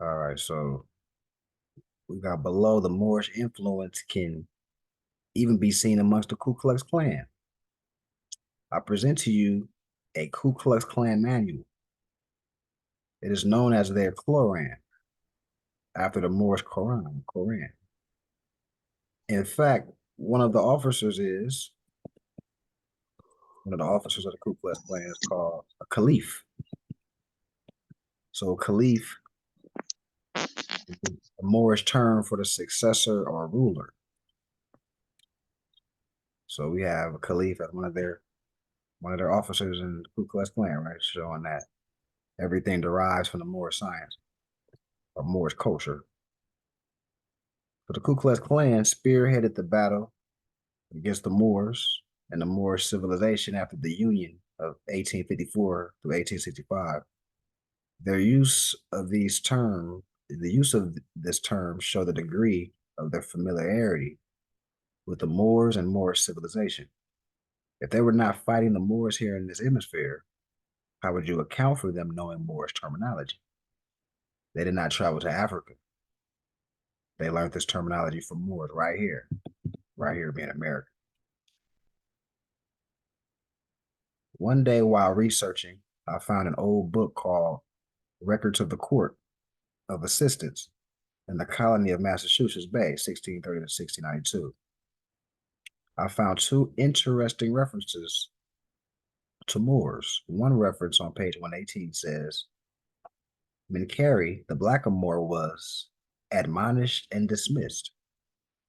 All right, so we got below the Moorish influence can even be seen amongst the Ku Klux Klan. I present to you a Ku Klux Klan manual. It is known as their Koran, after the Moorish Quran. In fact, one of the officers of the Ku Klux Klan is called a caliph. So caliph is a Moorish term for the successor or ruler. So we have a caliph as one of their officers in the Ku Klux Klan, right? Showing that everything derives from the Moorish science or Moorish culture. So the Ku Klux Klan spearheaded the battle against the Moors and the Moorish civilization after the Union of 1854 through 1865. Their use of the use of this term show the degree of their familiarity with the Moors and Moorish civilization. If they were not fighting the Moors here in this hemisphere, how would you account for them knowing Moorish terminology? They did not travel to Africa. They learned this terminology from Moors right here being America. One day while researching, I found an old book called Records of the Court of Assistance in the colony of Massachusetts Bay, 1630 to 1692. I found two interesting references to Moors. One reference on page 118 says, Minkeri, the blackamoor, was admonished and dismissed.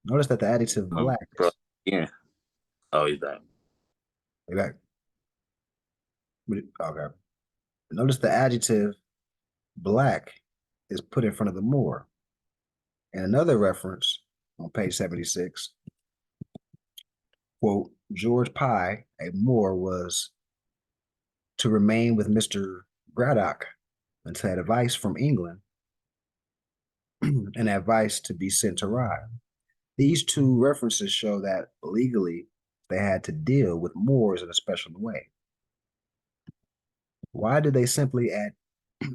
Notice that the adjective black Bro, is yeah. Oh, he's back. like, okay. Notice the adjective black is put in front of the Moor. And another reference on page 76, quote, George Pye, a Moor, was to remain with Mr. Braddock until advice from England and advice to be sent to Rye. These two references show that legally they had to deal with Moors in a special way. Why did they simply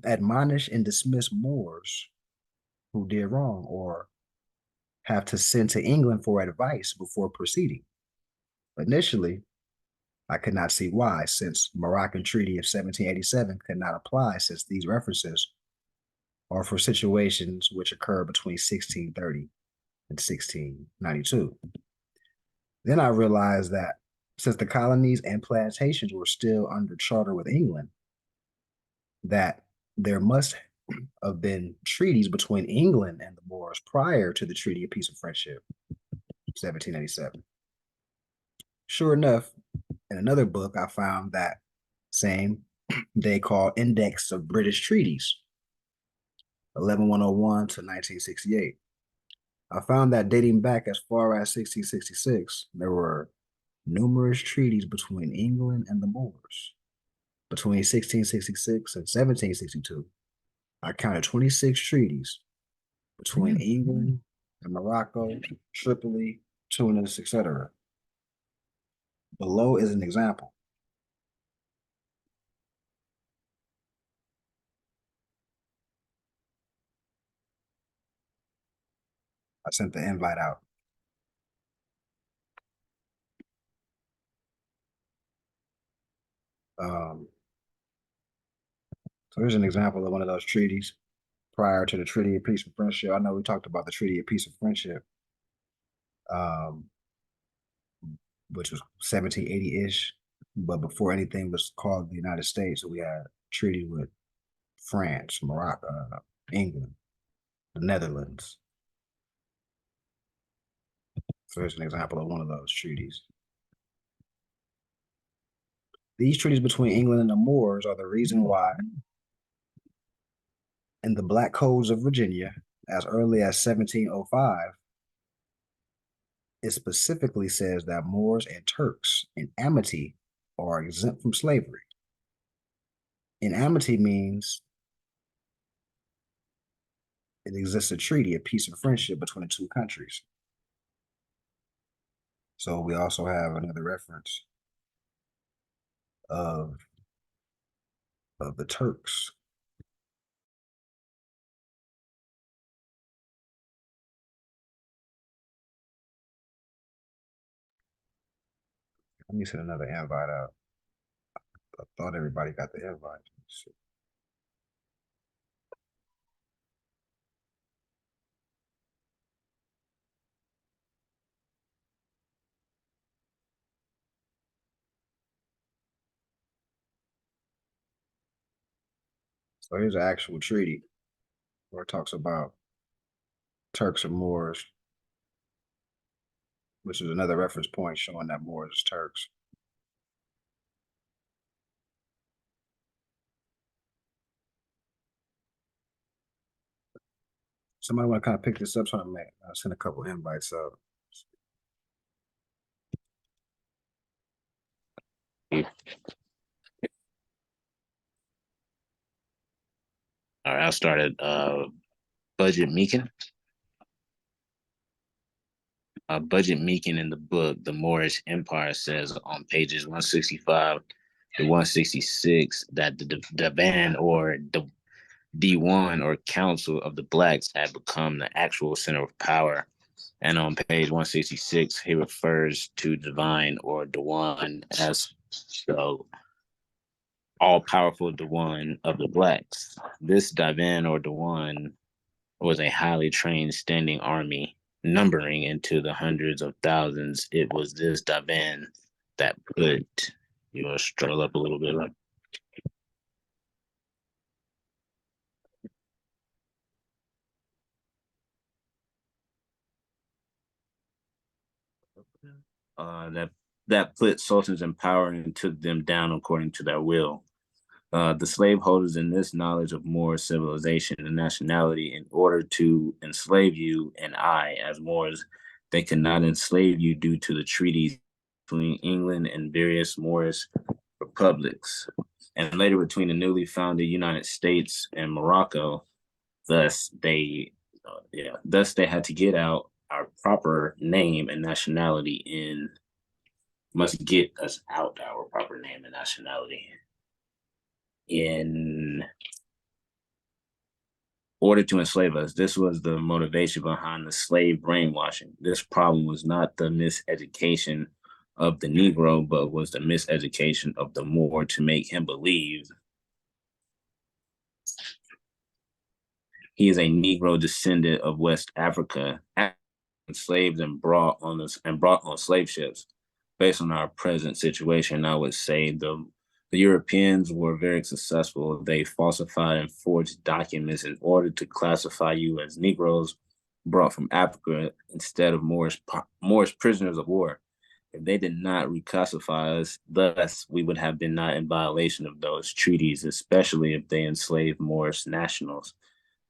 admonish and dismiss Moors who did wrong or have to send to England for advice before proceeding? Initially, I could not see why, since Moroccan Treaty of 1787 could not apply since these references are for situations which occurred between 1630 and 1692. Then I realized that since the colonies and plantations were still under charter with England, that there must have been treaties between England and the Moors prior to the Treaty of Peace and Friendship, 1787. Sure enough, in another book, I found that same they call Index of British Treaties, 11101 to 1968. I found that dating back as far as 1666, there were numerous treaties between England and the Moors. Between 1666 and 1762, I counted 26 treaties between England and Morocco, Tripoli, Tunis, etc. Below is an example. I sent the invite out. Um, so here's an example of one of those treaties prior to the Treaty of Peace and Friendship. I know we talked about the Treaty of Peace and Friendship, um, which was 1780-ish, but before anything was called the United States, so we had a treaty with France, Morocco, England, the Netherlands. So here's an example of one of those treaties. These treaties between England and the Moors are the reason why, in the Black Codes of Virginia, as early as 1705, it specifically says that Moors and Turks in amity are exempt from slavery. In amity means it exists a treaty of peace and friendship between the two countries. So we also have another reference of the Turks Let me send another invite out. I thought everybody got the invite. Let's see. So here's an actual treaty where it talks about Turks and Moors, which is another reference point showing that Moors is Turks. Somebody want to kind of pick this up, so I'll send a couple invites up. All right, I'll start at Budget Meekin. Budget Meekin in the book, The Moorish Empire, says on pages 165 to 166 that the Divan or the Diwan or Council of the Blacks had become the actual center of power. And on page 166, he refers to Divine or Diwan as the all-powerful Diwan of the Blacks. This Divan or Diwan was a highly trained standing army numbering into the hundreds of thousands. It was this Divan that put, you know, struggle up a little bit. That put sultans in power and took them down according to their will. The slaveholders in this knowledge of Moor civilization and nationality, in order to enslave you and I as Moors, they could not enslave you due to the treaties between England and various Moorish republics, and later between the newly founded United States and Morocco. Thus, thus they had to get out our proper name and nationality must get us out our proper name and nationality in order to enslave us. This was the motivation behind the slave brainwashing. This problem was not the miseducation of the Negro, but was the miseducation of the Moor to make him believe he is a Negro descendant of West Africa, enslaved and brought on slave ships. Based on our present situation, I would say the Europeans were very successful. They falsified and forged documents in order to classify you as Negroes brought from Africa instead of Moorish prisoners of war. If they did not reclassify us, thus we would have been not in violation of those treaties, especially if they enslaved Moorish nationals.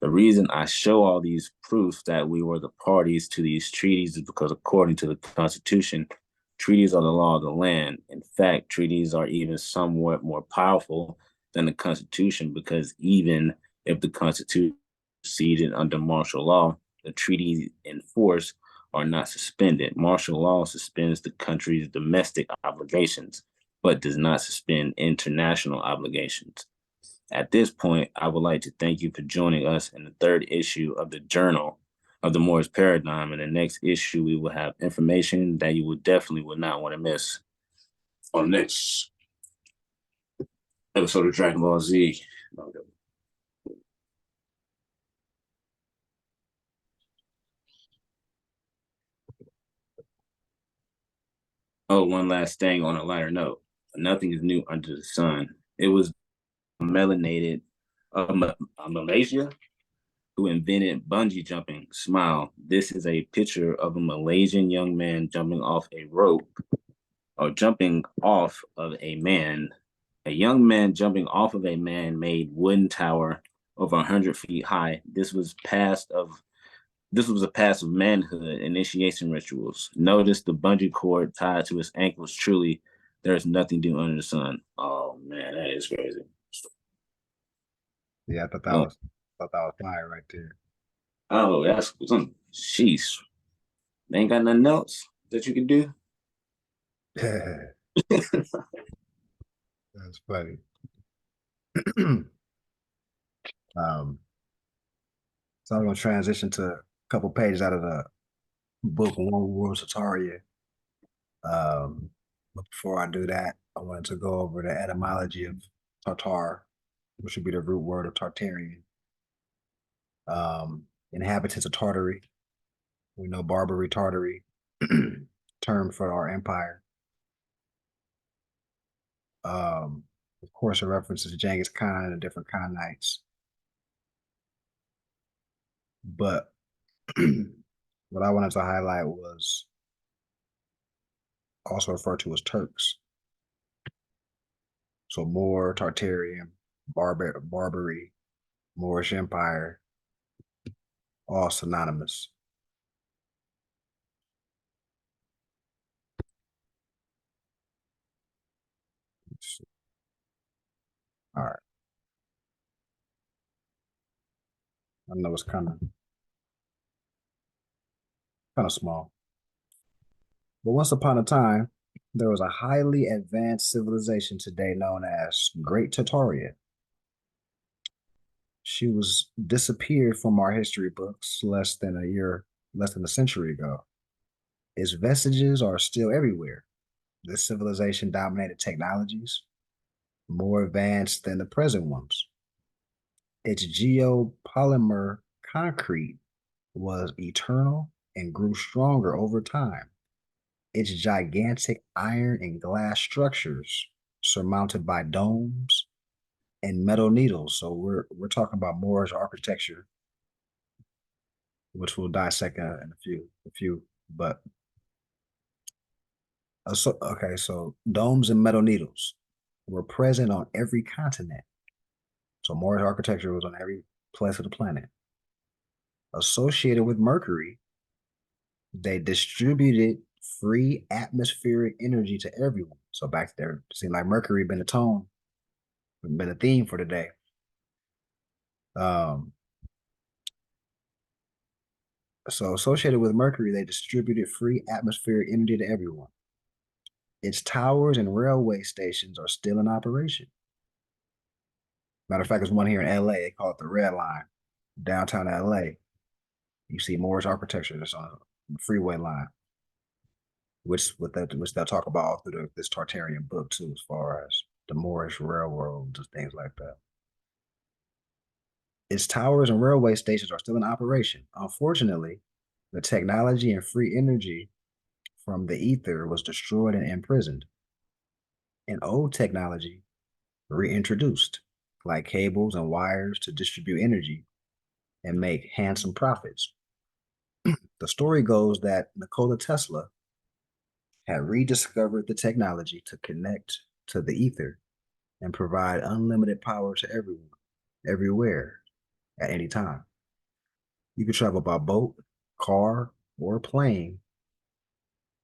The reason I show all these proofs that we were the parties to these treaties is because, according to the Constitution, treaties are the law of the land. In fact, treaties are even somewhat more powerful than the Constitution, because even if the Constitution proceeded under martial law, the treaties in force are not suspended. Martial law suspends the country's domestic obligations, but does not suspend international obligations. At this point, I would like to thank you for joining us in the third issue of the Journal of the Moorish Paradigm. In the next issue, we will have information that you would not want to miss on the next episode of Dragon Ball Z. Oh, one last thing on a lighter note. Nothing is new under the sun. It was melanated Malaysia who invented bungee jumping. Smile. This is a picture of a Malaysian young man jumping off a rope or jumping off of a man. A young man jumping off of a man-made wooden tower over 100 feet high. This was a past of manhood initiation rituals. Notice the bungee cord tied to his ankles. Truly, there is nothing new under the sun. Oh man, that is crazy. Yeah, I thought that was fire right there. Oh, that's some sheesh. They ain't got nothing else that you can do. That's funny. So I'm gonna transition to a couple pages out of the book One World Sataria. Um, But before I do that, I wanted to go over the etymology of Tartar, which would be the root word of Tartarian. Inhabitants of Tartary. We know Barbary Tartary, term for our empire. Of course, it references Genghis Khan and the different Khanites. But what I wanted to highlight was also referred to as Turks. So Moor, Tartarian, Barbary, Moorish Empire, all synonymous. All right. I know it's kind of small. But once upon a time, there was a highly advanced civilization today known as Great Tartaria. She was disappeared from our history books less than a century ago. Its vestiges are still everywhere. This civilization dominated technologies more advanced than the present ones. Its geopolymer concrete was eternal and grew stronger over time. Its gigantic iron and glass structures surmounted by domes and metal needles. So we're talking about Moorish architecture, which we'll dissect in a few. But so domes and metal needles were present on every continent. So Moorish architecture was on every place of the planet. Associated with Mercury, they distributed free atmospheric energy to everyone. So back there, it seemed like Mercury been a theme for today. Um, so associated with Mercury, they distributed free atmospheric energy to everyone. Its towers and railway stations are still in operation. Matter of fact, there's one here in LA. They call it the Red Line, downtown LA. You see Moorish architecture that's on the freeway line, which they'll talk about all through this Tartarian book too, as far as the Moorish railroads and things like that. Its towers and railway stations are still in operation. Unfortunately, the technology and free energy from the ether was destroyed and imprisoned. And old technology reintroduced, like cables and wires to distribute energy and make handsome profits. The story goes that Nikola Tesla had rediscovered the technology to connect to the ether and provide unlimited power to everyone, everywhere, at any time. You could travel by boat, car, or plane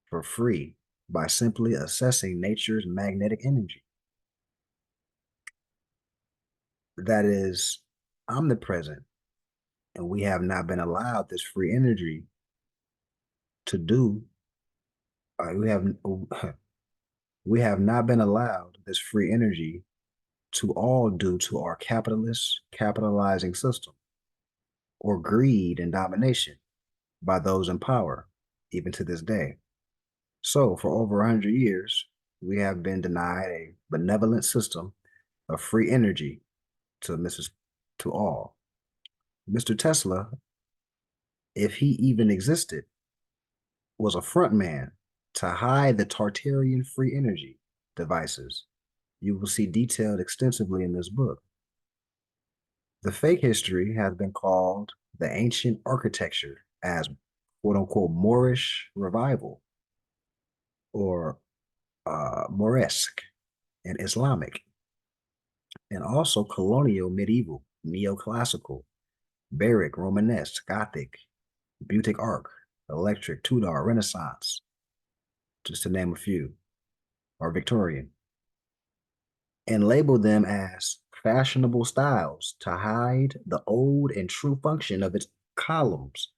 for free by simply assessing nature's magnetic energy. That is omnipresent, and we have not been allowed this free energy to do. We have we have not been allowed this free energy to all due to our capitalist capitalizing system or greed and domination by those in power, even to this day. So, for over 100 years, we have been denied a benevolent system of free energy to all. Mr. Tesla, if he even existed, was a front man to hide the Tartarian free energy devices. You will see detailed extensively in this book. The fake history has been called the ancient architecture as quote unquote Moorish revival or Moresque and Islamic, and also colonial, medieval, neoclassical, Barrack, Romanesque, Gothic, Butic Arc, Electric, Tudor, Renaissance, just to name a few, or Victorian, and label them as fashionable styles to hide the old and true function of its columns,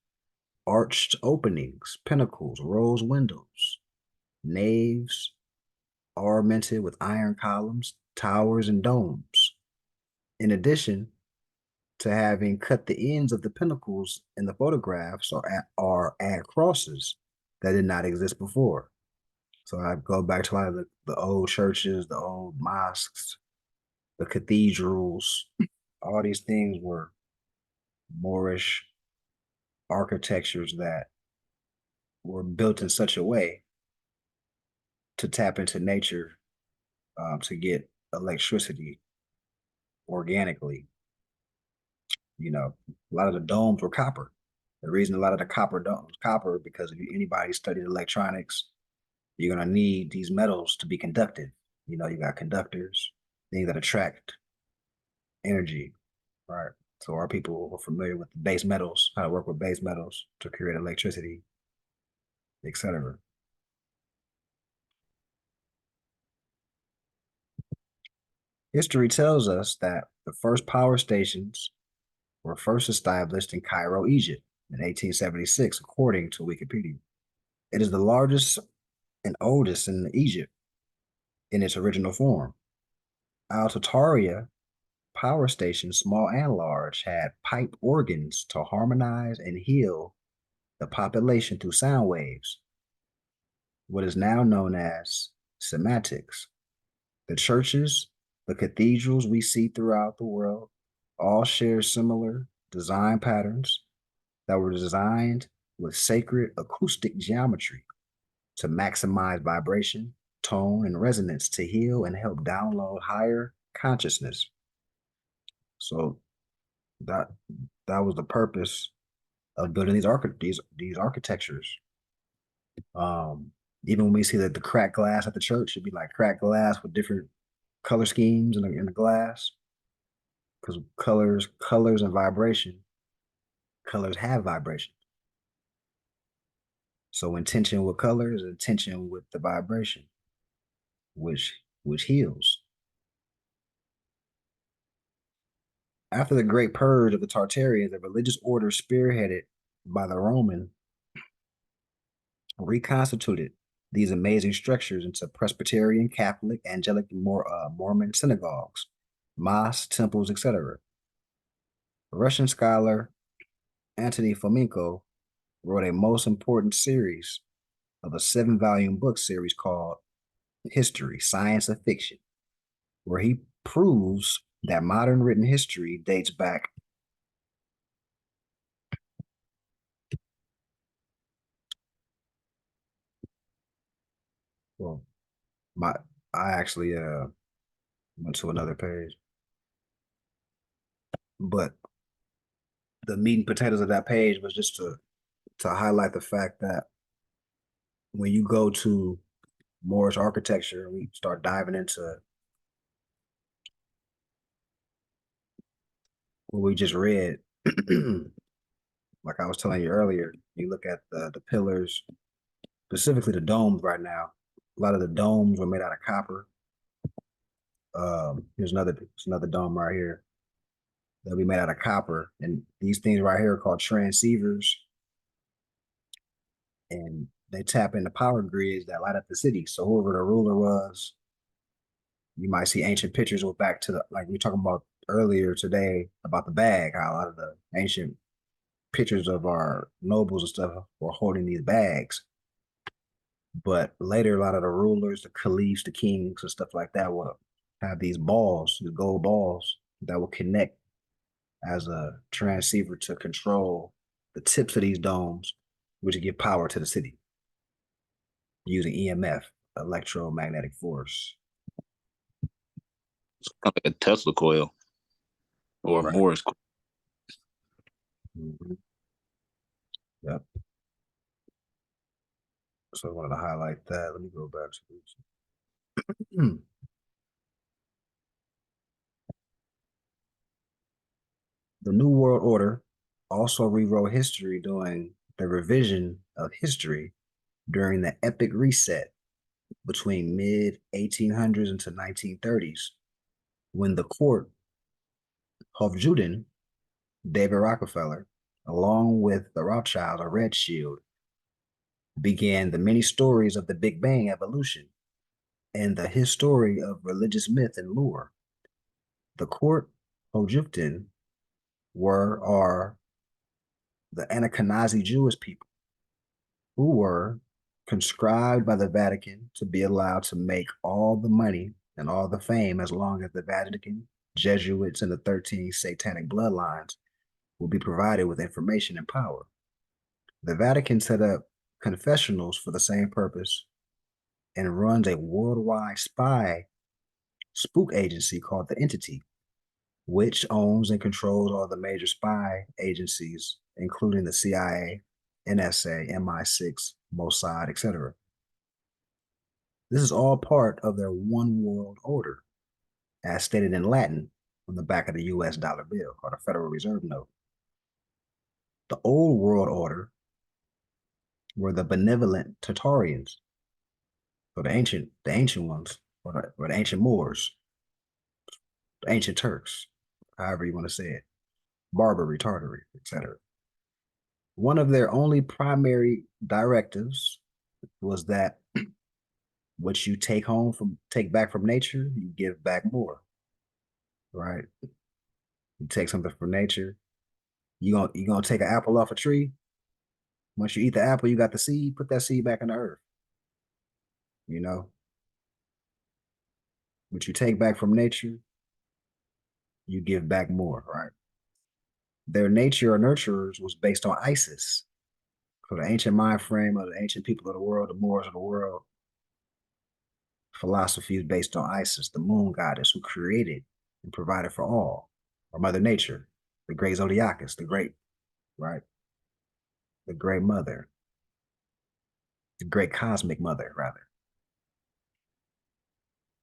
arched openings, pinnacles, rose windows, naves ornamented with iron columns, towers, and domes. In addition to having cut the ends of the pinnacles in the photographs or add crosses that did not exist before. So I go back to a lot of the old churches, the old mosques, the cathedrals. All these things were Moorish architectures that were built in such a way to tap into nature, to get electricity organically. A lot of the domes were copper. The reason a lot of the copper domes copper because if anybody studied electronics, you're gonna need these metals to be conductive. You got conductors, things that attract energy, right? So our people are familiar with the base metals, how to work with base metals to create electricity, etc. History tells us that the first power stations were first established in Cairo, Egypt in 1876, according to Wikipedia. It is the largest and oldest in Egypt in its original form. Al Tataria power stations, small and large, had pipe organs to harmonize and heal the population through sound waves, what is now known as semantics. The churches, the cathedrals we see throughout the world all share similar design patterns that were designed with sacred acoustic geometry to maximize vibration, tone, and resonance to heal and help download higher consciousness. So that that was the purpose of building these architectures. Um, Even when we see that the cracked glass at the church should be like cracked glass with different color schemes in the glass, because colors and vibration, colors have vibration. So intention with color is intention with the vibration, which heals. After the Great Purge of the Tartarians, a religious order spearheaded by the Roman reconstituted these amazing structures into Presbyterian, Catholic, Angelic, Mormon synagogues, mosques, temples, etc. Russian scholar Antony Fomenko wrote a most important series of a 7-volume book series called History, Science of Fiction, where he proves that modern written history dates back well, my I actually went to another page, but the meat and potatoes of that page was just to highlight the fact that when you go to Moorish architecture, we start diving into what we just read. Like I was telling you earlier, you look at the pillars, specifically the domes right now. A lot of the domes were made out of copper. Here's another dome right here. They'll be made out of copper. And these things right here are called transceivers. And they tap into power grids that light up the city. So whoever the ruler was, you might see ancient pictures go back to like we were talking about earlier today about the bag, how a lot of the ancient pictures of our nobles and stuff were holding these bags. But later, a lot of the rulers, the caliphs, the kings, and stuff like that will have these balls, the gold balls that will connect as a transceiver to control the tips of these domes, which give power to the city using EMF, electromagnetic force. It's kind of like a Tesla coil or a Right. Morris coil. Mm-hmm. Yep. So I wanted to highlight that. Let me go back to this. The New World Order also rewrote history doing the revision of history during the Epic Reset between mid 1800s into 1930s, when the court Hofjuden, David Rockefeller, along with the Rothschilds or Rothschild, began the many stories of the Big Bang evolution and the history of religious myth and lore. The court Hojuften are the Ashkenazi Jewish people who were conscribed by the Vatican to be allowed to make all the money and all the fame as long as the Vatican, Jesuits, and the 13 satanic bloodlines will be provided with information and power. The Vatican set up confessionals for the same purpose and runs a worldwide spy spook agency called the Entity, which owns and controls all the major spy agencies, including the CIA, NSA, MI6, Mossad, etc. This is all part of their one world order, as stated in Latin on the back of the US dollar bill or the Federal Reserve note. The old world order were the benevolent Tartarians, or the ancient ones, or the ancient Moors, the ancient Turks, however you want to say it, Barbary, Tartary, etc. One of their only primary directives was that what you take back from nature, you give back more. Right? You take something from nature, you gonna take an apple off a tree. Once you eat the apple, you got the seed, put that seed back in the earth. You know, what you take back from nature, you give back more, right? Their nature or nurturers was based on Isis. So the ancient mind frame of the ancient people of the world, the Moors of the world, philosophy is based on Isis, the moon goddess who created and provided for all, or Mother Nature, the great Zodiacus, the great, right? The great mother, the great cosmic mother, rather.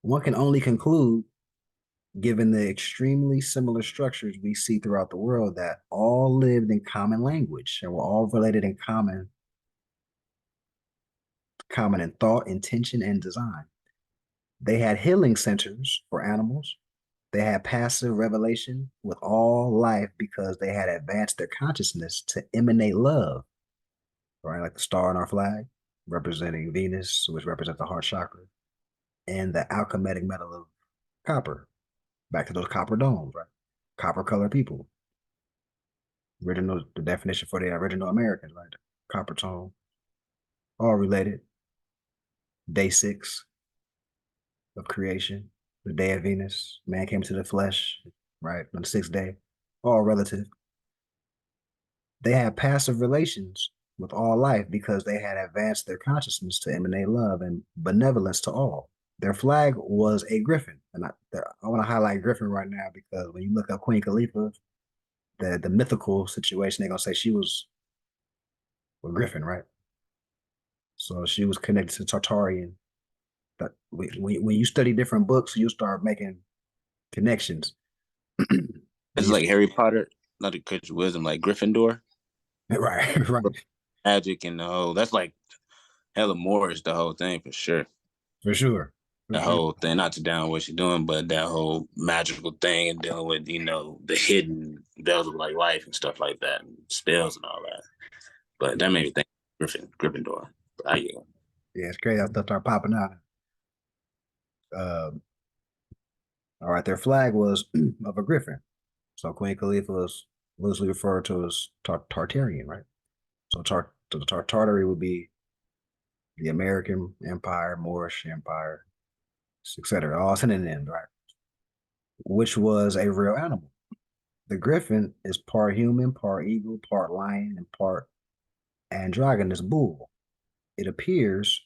One can only conclude, given the extremely similar structures we see throughout the world, that all lived in common language and were all related in common in thought, intention, and design. They had healing centers for animals. They had passive revelation with all life because they had advanced their consciousness to emanate love, right? Like the star in our flag, representing Venus, which represents the heart chakra, and the alchemical metal of copper. Back to those copper domes, right? Copper colored people. Original, the definition for the original Americans, right? Copper tone, all related. Day 6 of creation, the day of Venus, man came to the flesh, right? On the 6th day, all relative. They had passive relations with all life because they had advanced their consciousness to emanate love and benevolence to all. Their flag was a griffin. And I want to highlight griffin right now because when you look up Queen Khalifa, the mythical situation, they're going to say she was a griffin, right? So she was connected to Tartarian. But when you study different books, you start making connections. It's like Harry Potter, not to cut your wisdom, like Gryffindor. Right, right. Magic and the whole, that's like hella Moorish, the whole thing for sure. For sure. The whole thing, not to down what you're doing, but that whole magical thing and dealing with, the hidden bells of like life and stuff like that, and spells and all that. But that made me think Gryffindor. But yeah, it's crazy. I stuff start popping out. All right, their flag was of a griffin. So Queen Khalifa was loosely referred to as Tartarian, right? So the Tartary would be the American Empire, Moorish Empire, etc. All synonyms, right? Which was a real animal. The griffin is part human, part eagle, part lion, and part androgynous bull. It appears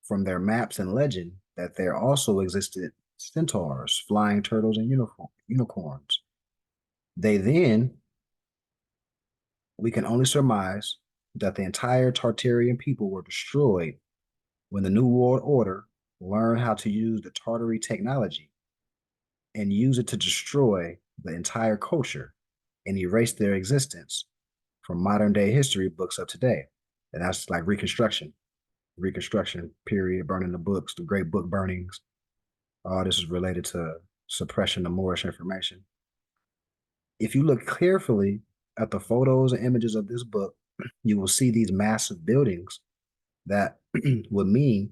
from their maps and legend that there also existed centaurs, flying turtles, and unicorns. We can only surmise that the entire Tartarian people were destroyed when the New World Order learned how to use the Tartary technology and use it to destroy the entire culture and erase their existence from modern day history books of today. And that's like Reconstruction period, burning the books, the great book burnings. All this is related to suppression of Moorish information. If you look carefully at the photos and images of this book, you will see these massive buildings that would mean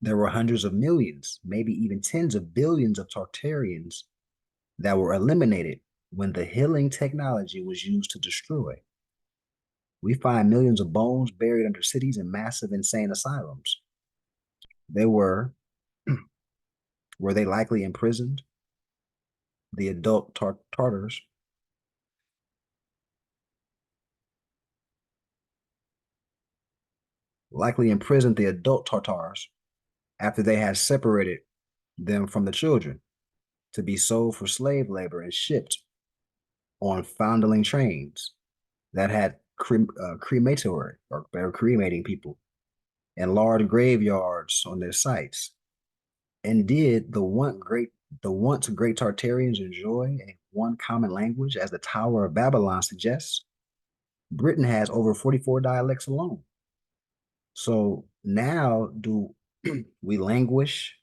there were hundreds of millions, maybe even tens of billions of Tartarians that were eliminated when the healing technology was used to destroy. We find millions of bones buried under cities and massive insane asylums. They were they likely imprisoned? The adult Tartars likely imprisoned the adult Tartars after they had separated them from the children to be sold for slave labor and shipped on foundling trains that had crematory or they were cremating people and large graveyards on their sites. And did the once great Tartarians enjoy a one common language as the Tower of Babylon suggests? Britain has over 44 dialects alone. So now do we languish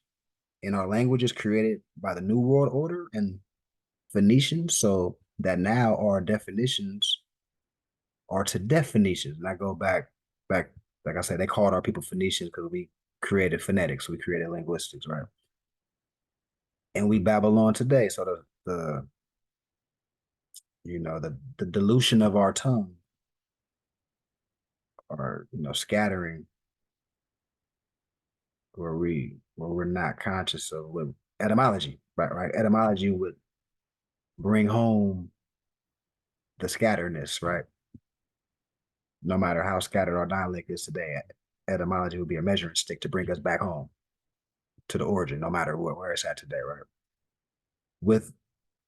in our languages created by the New World Order and Phoenicians, so that now our definitions are to definitions. And I go back, like I said, they called our people Phoenicians because we created phonetics, we created linguistics, right? And we Babylon today. So the the dilution of our tongue or scattering where we're not conscious of with etymology, right? Etymology would bring home the scatterness, right? No matter how scattered our dialect is today, etymology would be a measuring stick to bring us back home to the origin, no matter where it's at today, right? With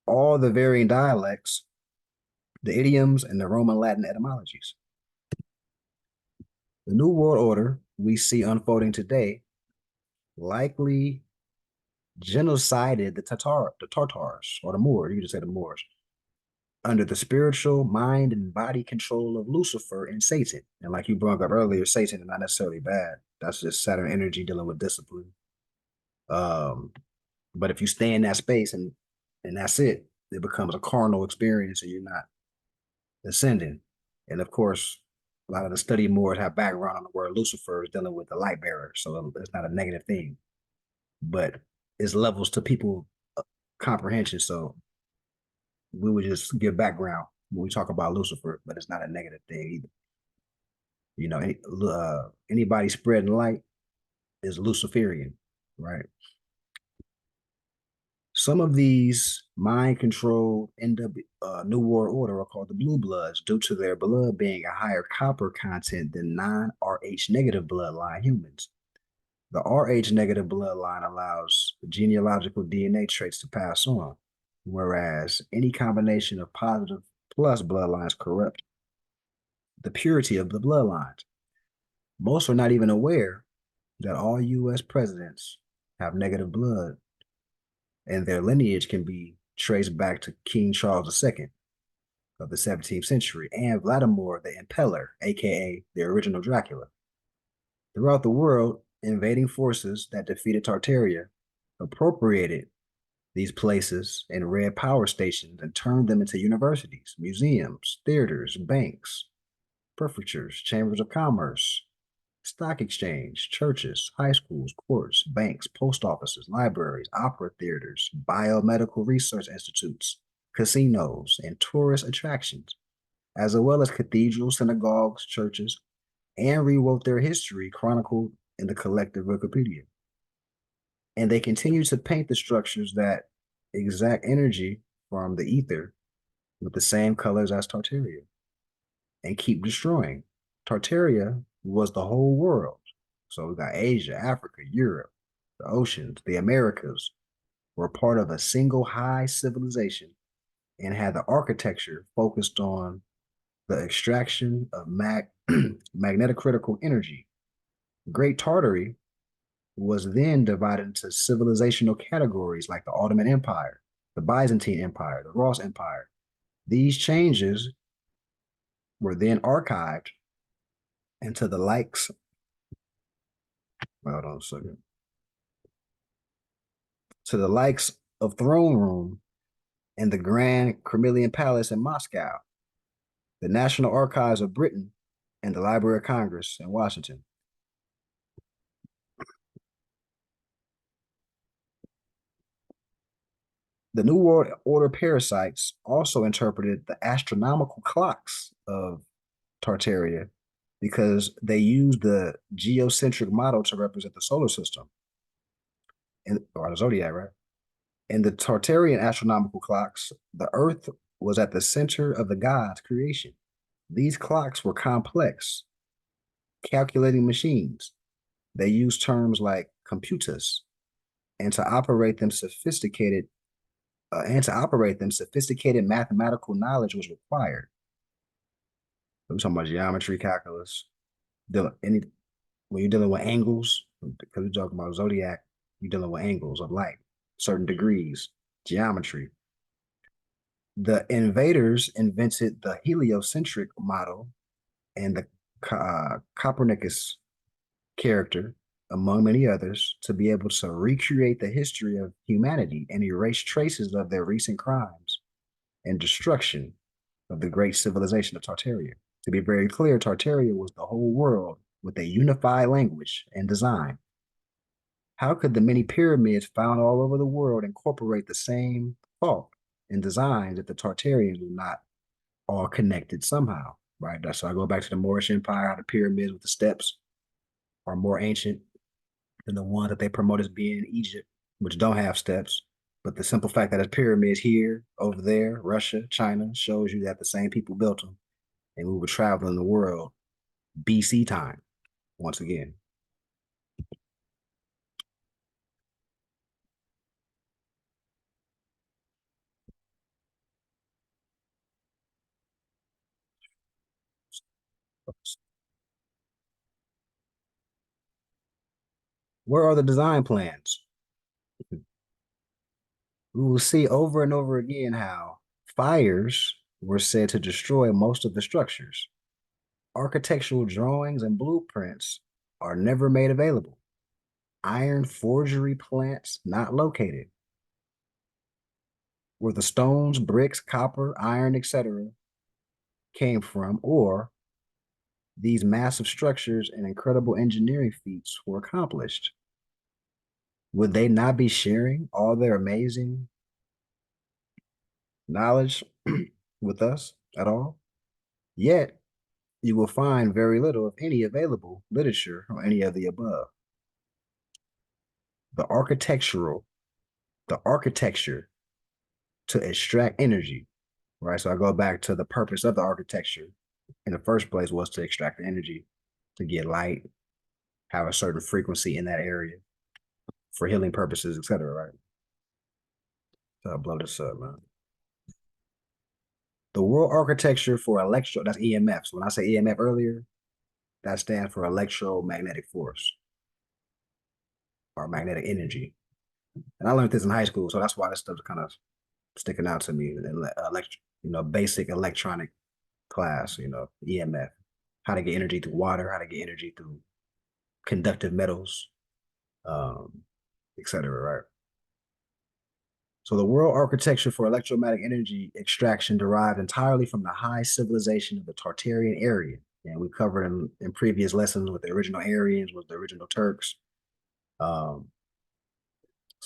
all the varying dialects, the idioms, and the Roman Latin etymologies. The New World Order we see unfolding today likely genocided the Tartars, or the Moors, you could just say the Moors, under the spiritual mind and body control of Lucifer and Satan. And like you brought up earlier, Satan is not necessarily bad. That's just Saturn energy dealing with discipline. Um, but if you stay in that space and that's it, it becomes a carnal experience and you're not ascending. And of course, a lot of the study Moors have background on the word Lucifer is dealing with the light bearer. So it's not a negative thing, but it's levels to people comprehension. So we would just give background when we talk about Lucifer, but it's not a negative thing either. Anybody spreading light is Luciferian, right? Some of these mind controlled New World Order are called the Blue Bloods due to their blood being a higher copper content than non Rh negative bloodline humans. The Rh negative bloodline allows genealogical DNA traits to pass on, whereas any combination of positive plus bloodlines corrupt the purity of the bloodlines. Most are not even aware that all US presidents have negative blood and their lineage can be traced back to King Charles II of the 17th century and Vladimir the Impaler, aka the original Dracula. Throughout the world, invading forces that defeated Tartaria appropriated these places and red power stations and turned them into universities, museums, theaters, banks, prefectures, chambers of commerce, stock exchange, churches, high schools, courts, banks, post offices, libraries, opera theaters, biomedical research institutes, casinos, and tourist attractions, as well as cathedrals, synagogues, churches, and rewrote their history chronicled in the collective Wikipedia. And they continue to paint the structures that exact energy from the ether with the same colors as Tartaria and keep destroying. Tartaria was the whole world. So we got Asia, Africa, Europe, the oceans, the Americas were part of a single high civilization and had the architecture focused on the extraction of magnetic critical energy. Great Tartary was then divided into civilizational categories like the Ottoman Empire, the Byzantine Empire, the Ross Empire. These changes were then archived into the likes, hold on a second, to the likes of Throne Room and the Grand Kremlin Palace in Moscow, the National Archives of Britain, and the Library of Congress in Washington. The New World Order parasites also interpreted the astronomical clocks of Tartaria because they use the geocentric model to represent the solar system or the zodiac, right? In the Tartarian astronomical clocks, the Earth was at the center of the gods' creation. These clocks were complex, calculating machines. They used terms like computus, and to operate them sophisticated mathematical knowledge was required. We're talking about geometry, calculus. Any when you're dealing with angles, because we're talking about zodiac, you're dealing with angles of light, certain degrees, geometry. The invaders invented the heliocentric model and the Copernicus character, among many others, to be able to recreate the history of humanity and erase traces of their recent crimes and destruction of the great civilization of Tartaria. To be very clear, Tartaria was the whole world with a unified language and design. How could the many pyramids found all over the world incorporate the same thought and designs if the Tartarians were not all connected somehow, right? That's so I go back to the Moorish Empire, how the pyramids with the steps are more ancient than the ones that they promote as being in Egypt, which don't have steps. But the simple fact that there's pyramids here, over there, Russia, China, shows you that the same people built them. And we were traveling the world BC time, once again. Where are the design plans? We will see over and over again how fires were said to destroy most of the structures. Architectural drawings and blueprints are never made available. Iron forgery plants not located. Where the stones, bricks, copper, iron, etc. came from, or these massive structures and incredible engineering feats were accomplished. Would they not be sharing all their amazing knowledge with us at all? Yet, you will find very little, if any, available literature or any of the above. The architectural, the architecture to extract energy, right? So I go back to the purpose of the architecture in the first place was to extract the energy, to get light, have a certain frequency in that area for healing purposes, etc. Right? So I'll blow this up, man. The world architecture for that's EMF. So when I say EMF earlier, that stands for electromagnetic force or magnetic energy. And I learned this in high school, so that's why this stuff's kind of sticking out to me. Basic electronic class, EMF, how to get energy through water, how to get energy through conductive metals, etc. Right? So the world architecture for electromagnetic energy extraction derived entirely from the high civilization of the Tartarian area. And we covered in previous lessons with the original Aryans, with the original Turks. So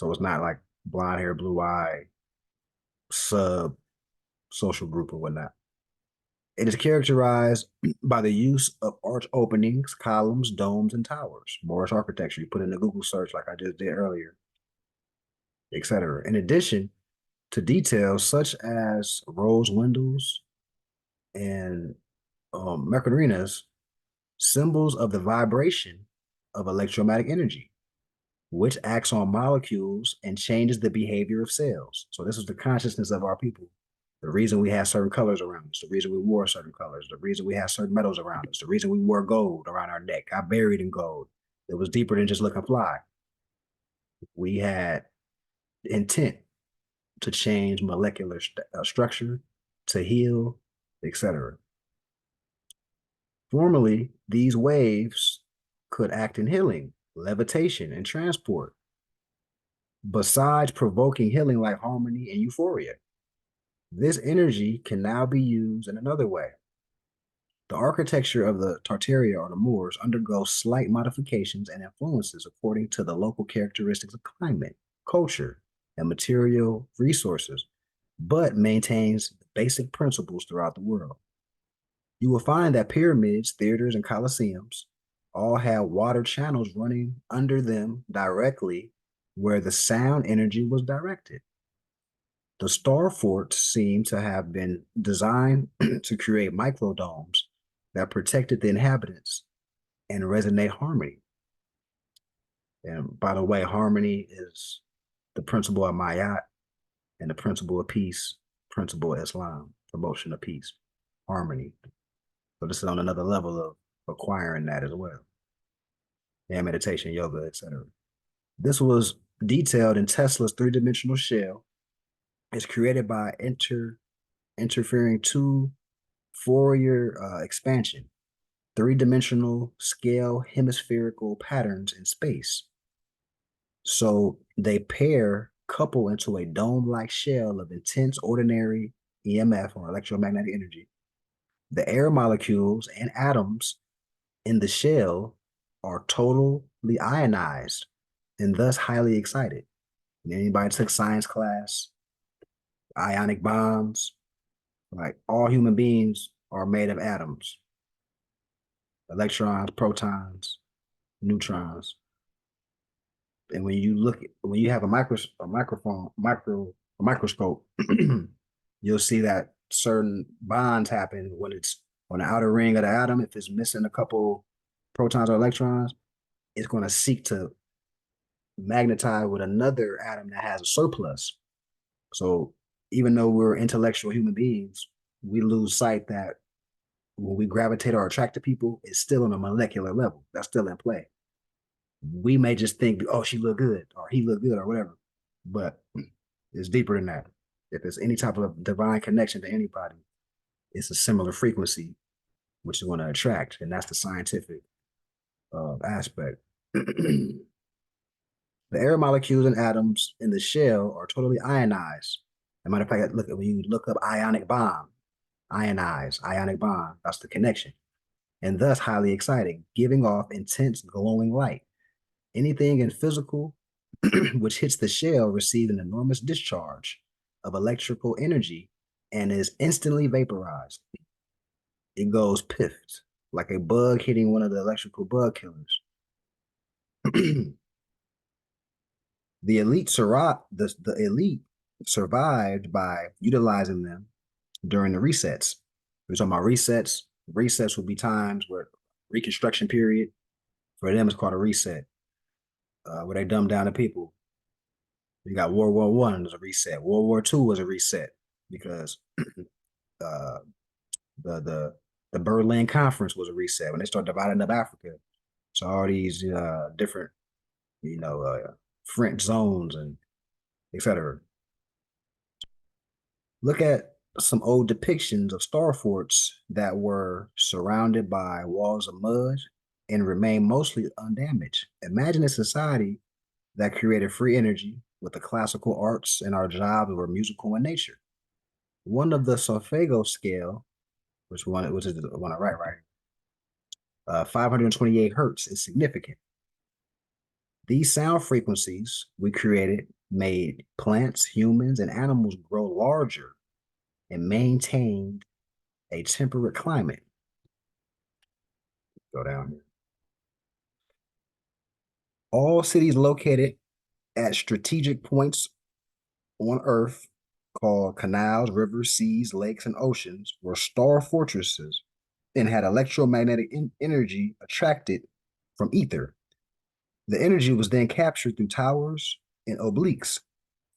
it's not like blonde hair, blue eye, sub social group or whatnot. It is characterized by the use of arch openings, columns, domes, and towers. Moorish architecture. You put in a Google search like I just did earlier, etc. In addition to details such as rose windows and Mercurinas, symbols of the vibration of electromagnetic energy, which acts on molecules and changes the behavior of cells. So this is the consciousness of our people. The reason we have certain colors around us, the reason we wore certain colors, the reason we have certain metals around us, the reason we wore gold around our neck, got buried in gold. It was deeper than just looking fly. We had intent to change molecular structure, to heal, etc. Formerly, these waves could act in healing, levitation, and transport, besides provoking healing like harmony and euphoria. This energy can now be used in another way. The architecture of the Tartaria or the Moors undergoes slight modifications and influences according to the local characteristics of climate, culture, and material resources, but maintains basic principles throughout the world. You will find that pyramids, theaters, and coliseums all have water channels running under them directly where the sound energy was directed. The star forts seem to have been designed to create microdomes that protected the inhabitants and resonate harmony. And by the way, harmony is the principle of Mayat and the principle of peace, principle of Islam, promotion of peace, harmony. So this is on another level of acquiring that as well. And meditation, yoga, etc. This was detailed in Tesla's three-dimensional shell. It's created by interfering two Fourier expansion, three-dimensional scale hemispherical patterns in space. So they couple into a dome-like shell of intense ordinary EMF or electromagnetic energy. The air molecules and atoms in the shell are totally ionized and thus highly excited. And anybody took science class, ionic bonds, like all human beings are made of atoms, electrons, protons, neutrons. And when you have a microscope, you'll see that certain bonds happen when it's on the outer ring of the atom. If it's missing a couple protons or electrons, it's going to seek to magnetize with another atom that has a surplus. So even though we're intellectual human beings, we lose sight that when we gravitate or attract to people, it's still on a molecular level. That's still in play. We may just think, oh, she look good or he look good or whatever, but it's deeper than that. If there's any type of divine connection to anybody, it's a similar frequency, which you want to attract, and that's the scientific aspect. The air molecules and atoms in the shell are totally ionized. As a matter of fact, look when you look up ionic bond, ionized, ionic bond, that's the connection, and thus highly exciting, giving off intense glowing light. Anything in physical which hits the shell receives an enormous discharge of electrical energy and is instantly vaporized. It goes piffed like a bug hitting one of the electrical bug killers. The elite survived by utilizing them during the resets. We're talking about resets. Resets would be times where reconstruction period for them is called a reset, where they dumb down the people. You got World War One was a reset. World War Two was a reset because uh, the Berlin Conference was a reset when they started dividing up Africa. So all these different, French zones and etc. Look at some old depictions of star forts that were surrounded by walls of mud and remain mostly undamaged. Imagine a society that created free energy with the classical arts and our jobs were musical in nature. One of the Solfeggio scale, which is the one I write right, 528 hertz is significant. These sound frequencies we created made plants, humans, and animals grow larger and maintained a temperate climate. Go down here. All cities located at strategic points on Earth, called canals, rivers, seas, lakes, and oceans, were star fortresses and had electromagnetic energy attracted from ether. The energy was then captured through towers and obliques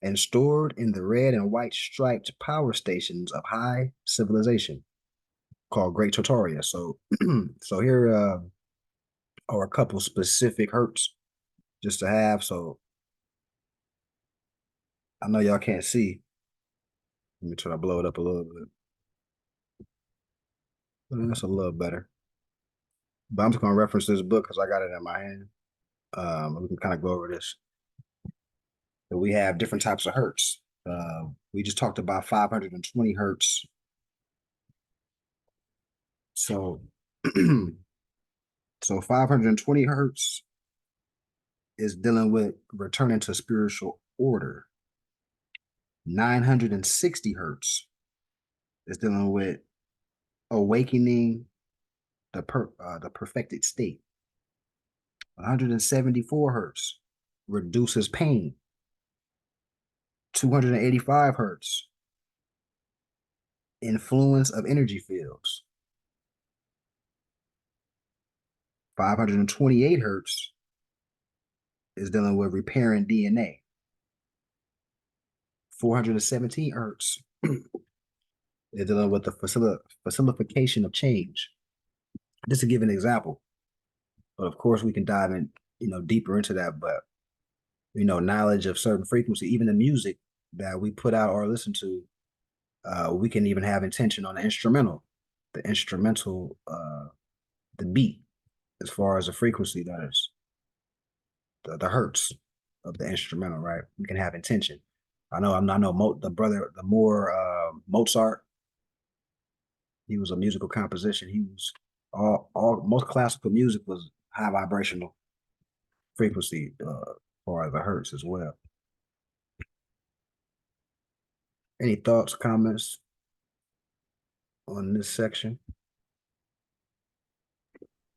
and stored in the red and white striped power stations of high civilization called Great Tortoria. So, so here are a couple specific hertz just to have. So I know y'all can't see. Let me try to blow it up a little bit. That's a little better. But I'm just gonna reference this book because I got it in my hand. We can kind of go over this. So we have different types of hertz. We just talked about 520 hertz. So, so 520 hertz is dealing with returning to spiritual order. 960 hertz is dealing with awakening the perfected state. 174 hertz reduces pain. 285 hertz, influence of energy fields. 528 hertz is dealing with repairing DNA. 417 hertz is dealing with the facilitation of change. Just to give an example. But of course, we can dive in, deeper into that. But knowledge of certain frequency, even the music that we put out or listen to, we can even have intention on the instrumental, the beat, as far as the frequency that is, the hertz of the instrumental, right? We can have intention. I know the more Mozart. He was a musical composition. He was most classical music was high vibrational frequency, or the hertz as well. Any thoughts, comments on this section?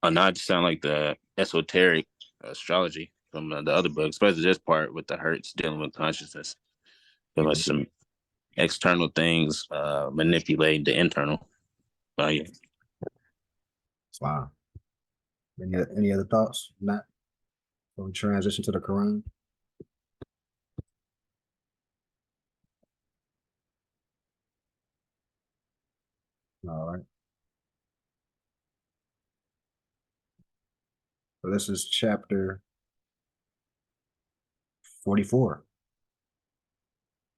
Not to sound like the esoteric astrology from the other books, especially this part with the hertz dealing with consciousness. There was some external things manipulating the internal. Yeah. Wow. Any other thoughts? Not. So we transition to the Quran. All right. So this is chapter 44.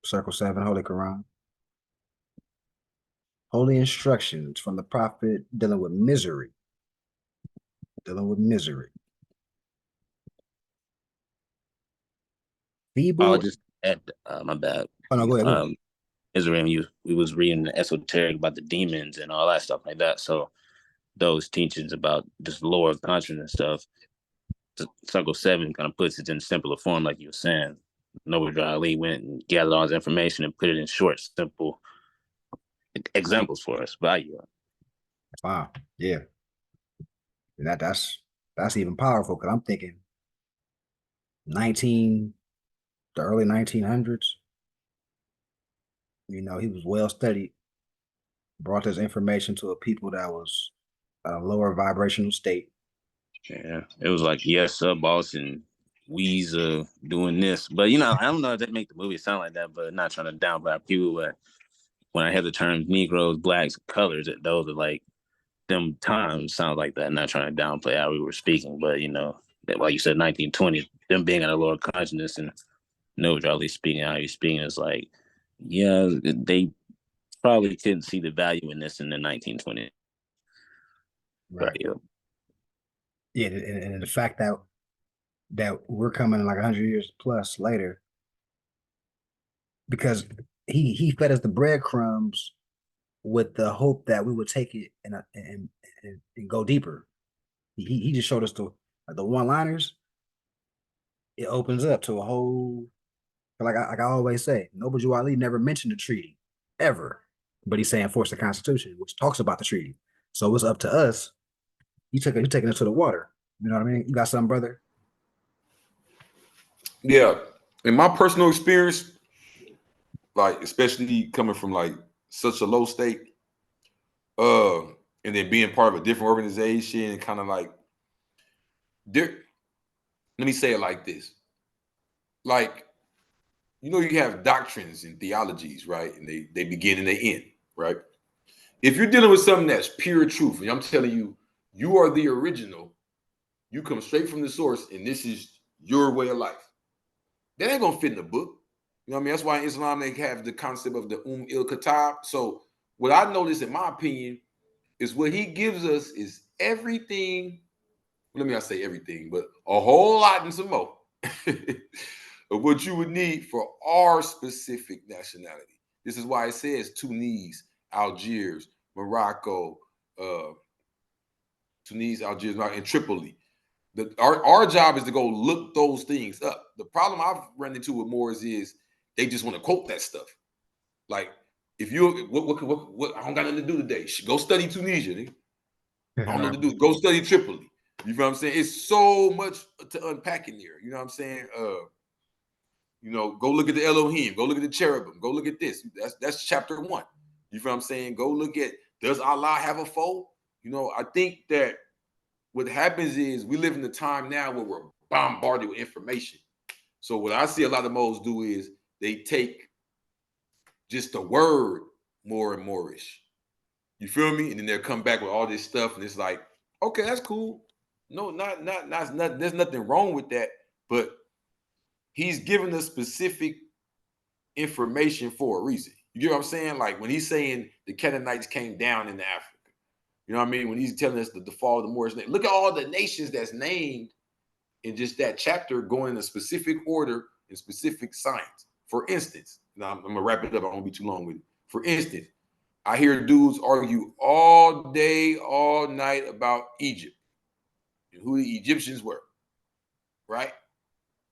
Circle 7, Holy Quran. Holy instructions from the Prophet dealing with misery. Dealing with misery. Feeble. I'll just add, my bad. Oh, no, go ahead. Israel, we was reading the esoteric about the demons and all that stuff like that. So those teachings about just lower consciousness stuff, Circle 7 kind of puts it in simpler form, like you were saying. Noble Ali went and gathered all this information and put it in short, simple examples for us. Value. Wow. Yeah. And that's even powerful because I'm thinking the early 1900s. He was well studied, brought this information to a people that was a lower vibrational state. Yeah, it was like, yes, sir, boss, and Weezer doing this. But, I don't know if that make the movie sound like that, but not trying to downplay people. But when I hear the terms Negroes, Blacks, colors, those are like them times sound like that. Not trying to downplay how we were speaking, but, like you said, 1920, them being in a lower consciousness and no Charlie speaking how he's speaking is like, yeah, they probably couldn't see the value in this in the 1920s. Right. Yeah, and the fact that we're coming like 100 years plus later, because he fed us the breadcrumbs with the hope that we would take it and go deeper. He just showed us the one-liners. It opens up to a whole, like I always say, Noble Ali never mentioned the treaty ever, but he's saying enforce the Constitution, which talks about the treaty. So it's up to us. You taking us to the water. You know what I mean? You got something, brother? Yeah. In my personal experience, like especially coming from like such a low state, and then being part of a different organization and kind of like there. Let me say it like this. Like, you have doctrines and theologies, right? And they begin and they end, right? If you're dealing with something that's pure truth, and I'm telling you, you are the original, you come straight from the source, and this is your way of life. That ain't gonna fit in the book. You know what I mean? That's why in Islam they have the concept of the il-Khatab. So what I notice, in my opinion, is what he gives us is everything. Let me not say everything, but a whole lot and some more of what you would need for our specific nationality. This is why it says Tunis, Algiers, Morocco, Algiers, and Tripoli. Our job is to go look those things up. The problem I've run into with Moors is they just want to quote that stuff. Like, If you what I don't got nothing to do today. Go study Tunisia. Nigga. I don't know what to do. Go study Tripoli. You know what I'm saying? It's so much to unpack in there. You know what I'm saying? You know, go look at the Elohim. Go look at the cherubim. Go look at this. That's chapter 1. You feel what I'm saying? Go look at, does Allah have a foe? You know, I think that what happens is we live in a time now where we're bombarded with information. So what I see a lot of moles do is they take just the word more and more-ish. You feel me? And then they'll come back with all this stuff, and it's like, okay, that's cool. No, not there's nothing wrong with that, but he's giving us specific information for a reason. You get what I'm saying? Like when he's saying the Canaanites came down into Africa. You know what I mean? When he's telling us the fall of the Moorish nation. Look at all the nations that's named in just that chapter going in a specific order and specific signs. For instance, now I'm gonna wrap it up. I won't be too long with it. For instance, I hear dudes argue all day, all night about Egypt and who the Egyptians were, right?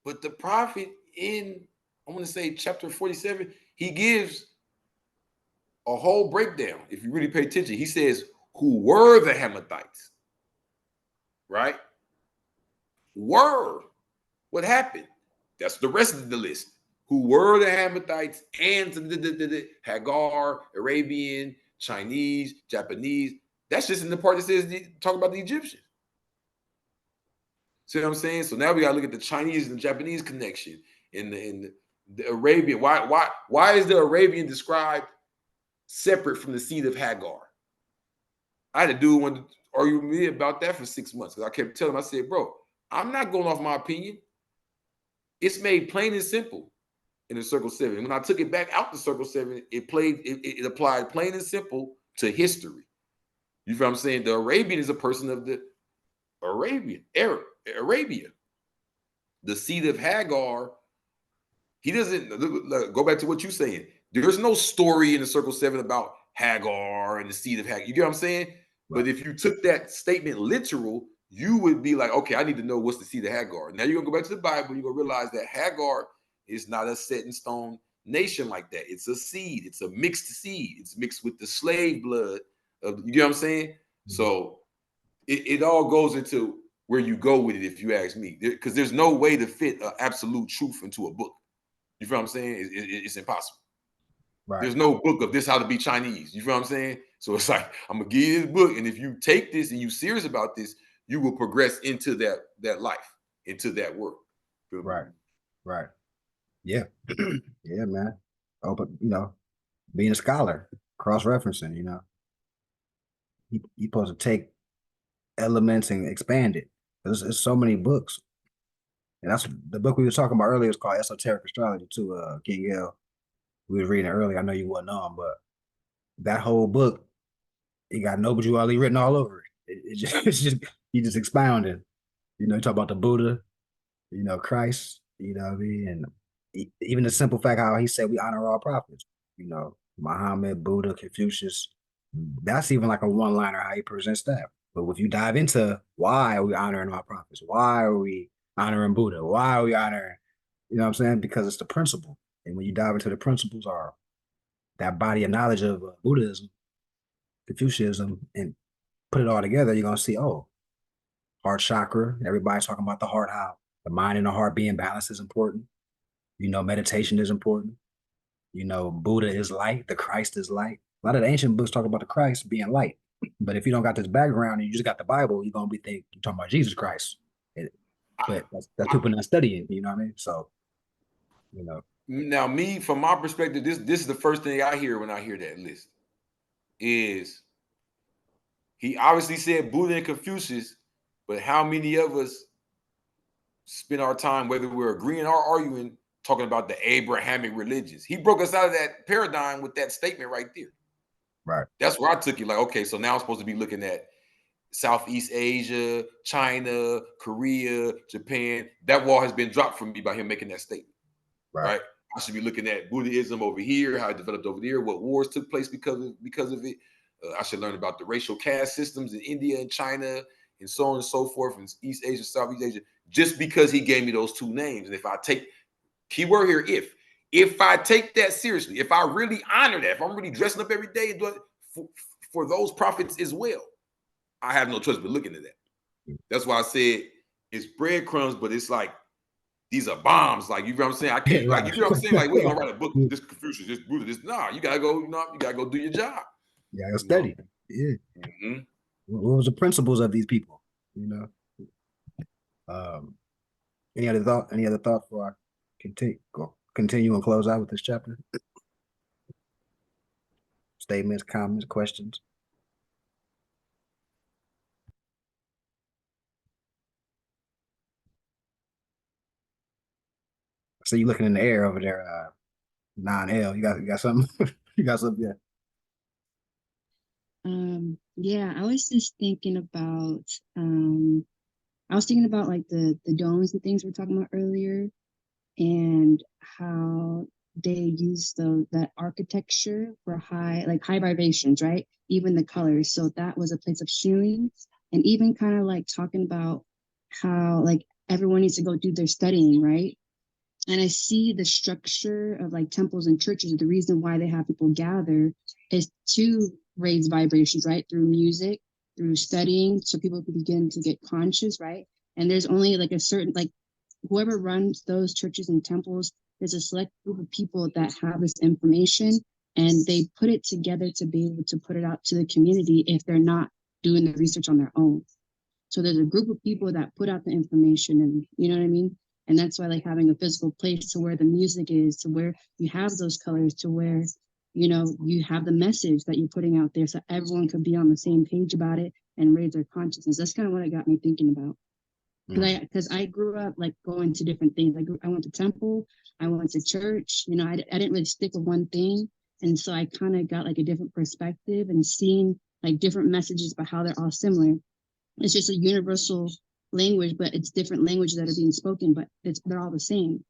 But the prophet in, I want to say chapter 47, he gives a whole breakdown. If you really pay attention, he says, who were the Hamathites, right? Were. What happened? That's the rest of the list. Who were the Hamathites and Hagar, Arabian, Chinese, Japanese. That's just in the part that says talk about the Egyptians. See what I'm saying? So now we gotta look at the Chinese and the Japanese connection in the Arabian. Why is the Arabian described separate from the seed of Hagar? I had a dude want to argue with me about that for 6 months because I kept telling him, I said, bro, I'm not going off my opinion. It's made plain and simple in the Circle 7. When I took it back out the Circle 7, it applied plain and simple to history. You feel what I'm saying? The Arabian is a person of the Arabia. The seed of Hagar, he doesn't go back to what you're saying. There's no story in the Circle 7 about Hagar and the seed of Hagar. You get what I'm saying? Right. But if you took that statement literal, you would be like, okay, I need to know what's the seed of Hagar. Now you're going to go back to the Bible. You're going to realize that Hagar is not a set in stone nation like that. It's a seed. It's a mixed seed. It's mixed with the slave blood. You get what I'm saying? Mm-hmm. So it all goes into where you go with it, if you ask me. Because there's no way to fit absolute truth into a book. You feel what I'm saying? It's impossible. Right. There's no book of this how to be Chinese. You feel what I'm saying? So it's like, I'm going to give you this book. And if you take this and you serious about this, you will progress into that life, into that work. Right. Right. Yeah. Yeah, man. Oh, but, you know, being a scholar, cross-referencing, you know, you're supposed to take elements and expand it. There's so many books. And that's the book we were talking about earlier is called Esoteric Astrology too, King L. We were reading it earlier. I know you wasn't on, but that whole book, it got Noble Ali written all over it. It's just he just expounding. You know, you talk about the Buddha, you know, Christ, you know what I mean? And even the simple fact how he said we honor all prophets, you know, Muhammad, Buddha, Confucius. That's even like a one-liner how he presents that. But if you dive into why are we honoring our prophets? Why are we honoring Buddha? Why are we honoring, you know what I'm saying? Because it's the principle. And when you dive into the principles or that body of knowledge of Buddhism, Confucianism, and put it all together, you're going to see, oh, heart chakra. Everybody's talking about the heart, how the mind and the heart being balanced is important. You know, meditation is important. You know, Buddha is light. The Christ is light. A lot of the ancient books talk about the Christ being light. But if you don't got this background and you just got the Bible, you're going to be thinking, you're talking about Jesus Christ. But that's people not studying, you know what I mean? So, you know. Now, me, from my perspective, this is the first thing I hear when I hear that list. Is he obviously said Buddha and Confucius, but how many of us spend our time, whether we're agreeing or arguing, talking about the Abrahamic religions? He broke us out of that paradigm with that statement right there. Right. That's where I took it. Like, okay, so now I'm supposed to be looking at Southeast Asia, China, Korea, Japan. That wall has been dropped from me by him making that statement. Right? I should be looking at Buddhism over here, how it developed over there, what wars took place because of it. I should learn about the racial caste systems in India and China and so on and so forth, in East Asia, Southeast Asia, just because he gave me those two names. And if I take, keyword here, If I take that seriously, if I really honor that, if I'm really dressing up every day and doing for those prophets as well, I have no choice but looking at that. That's why I said it's breadcrumbs, but it's like these are bombs. Like, you know what I'm saying? I can't, like, you know what I'm saying? Like, what, you gonna write a book, this Confucius, this Buddha, this, nah, you gotta go, you gotta go do your job. Yeah, I study. Yeah. Mm-hmm. What was the principles of these people? You know. Any other thought? Any other thought before I continue and close out with this chapter? Statements, comments, questions. So you looking in the air over there, 9L. You got something? You got something? Yeah. Yeah, I was just thinking about like the domes and things we were talking about earlier, and how they use that architecture for high vibrations, right? Even the colors. So that was a place of healing, and even kind of like talking about how like everyone needs to go do their studying, right? And I see the structure of like temples and churches. The reason why they have people gather is to raise vibrations, right? Through music, through studying, so people can begin to get conscious, right? And there's only like a certain, like, whoever runs those churches and temples, there's a select group of people that have this information, and they put it together to be able to put it out to the community if they're not doing the research on their own. So there's a group of people that put out the information, and you know what I mean? And that's why like having a physical place to where the music is, to where you have those colors, to where, you know, you have the message that you're putting out there so everyone could be on the same page about it and raise their consciousness. That's kind of what it got me thinking about. Because I grew up like going to different things. I went to temple, I went to church. You know, I didn't really stick with one thing, and so I kind of got like a different perspective and seeing like different messages, but how they're all similar. It's just a universal language, but it's different languages that are being spoken, but they're all the same.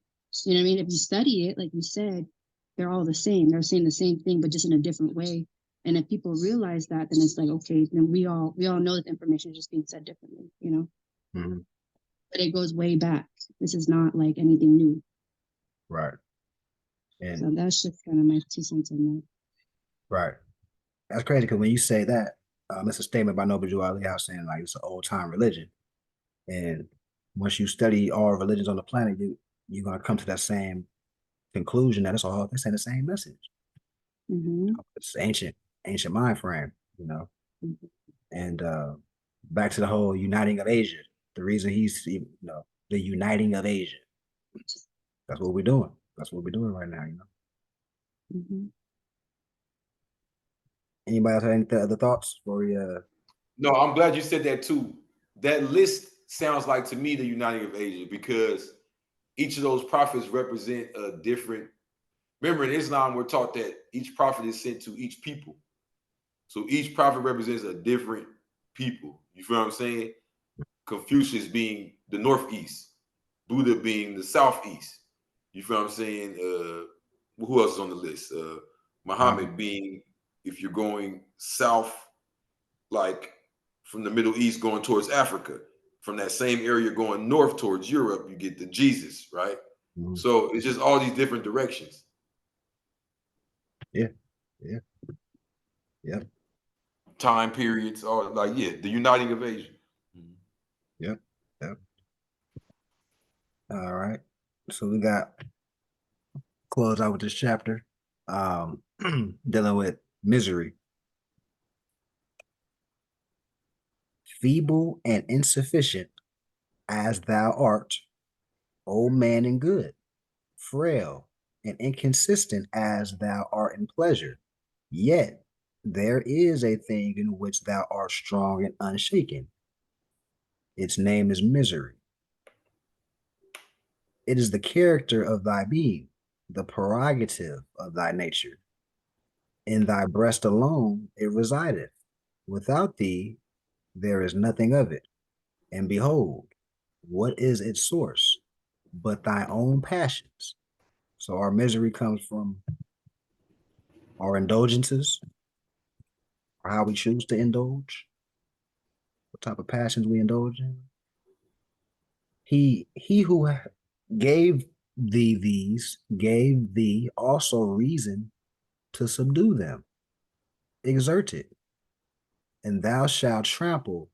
You know what I mean? If you study it, like you said, they're all the same. They're saying the same thing, but just in a different way. And if people realize that, then it's like, okay, then we all know that the information is just being said differently, you know? Mm-hmm. But it goes way back. This is not like anything new. Right. And so that's just kind of my 2 cents on that. Right. That's crazy because when you say that, it's a statement by Noble Drew Ali House saying like it's an old time religion. And once you study all religions on the planet, you're gonna come to that same conclusion that it's all they're saying the same message. Mm-hmm. It's ancient mind frame, you know. Mm-hmm. And back to the whole uniting of Asia. The reason the uniting of Asia. That's what we're doing. That's what we're doing right now, you know. Mm-hmm. Anybody else have any other thoughts for you? No, I'm glad you said that too. That list sounds like to me the uniting of Asia, because each of those prophets represent a different. Remember, in Islam, we're taught that each prophet is sent to each people. So each prophet represents a different people. You feel what I'm saying? Confucius being the northeast, Buddha being the southeast. You feel what I'm saying? Who else is on the list? Muhammad being, if you're going south, like from the Middle East going towards Africa. From that same area going north towards Europe, you get the Jesus, right? Mm-hmm. So it's just all these different directions. Yeah. Time periods, all like, yeah, the uniting of Asia. Yep. All right. So we got close out with this chapter. Dealing with misery. Feeble and insufficient as thou art, O man and good, frail and inconsistent as thou art in pleasure, yet there is a thing in which thou art strong and unshaken. Its name is misery. It is the character of thy being, the prerogative of thy nature. In thy breast alone it resideth. Without thee there is nothing of it. And behold, what is its source but thy own passions? So our misery comes from our indulgences, or how we choose to indulge, what type of passions we indulge in. He who gave thee these, gave thee also reason to subdue them. Exert it, and thou shalt trample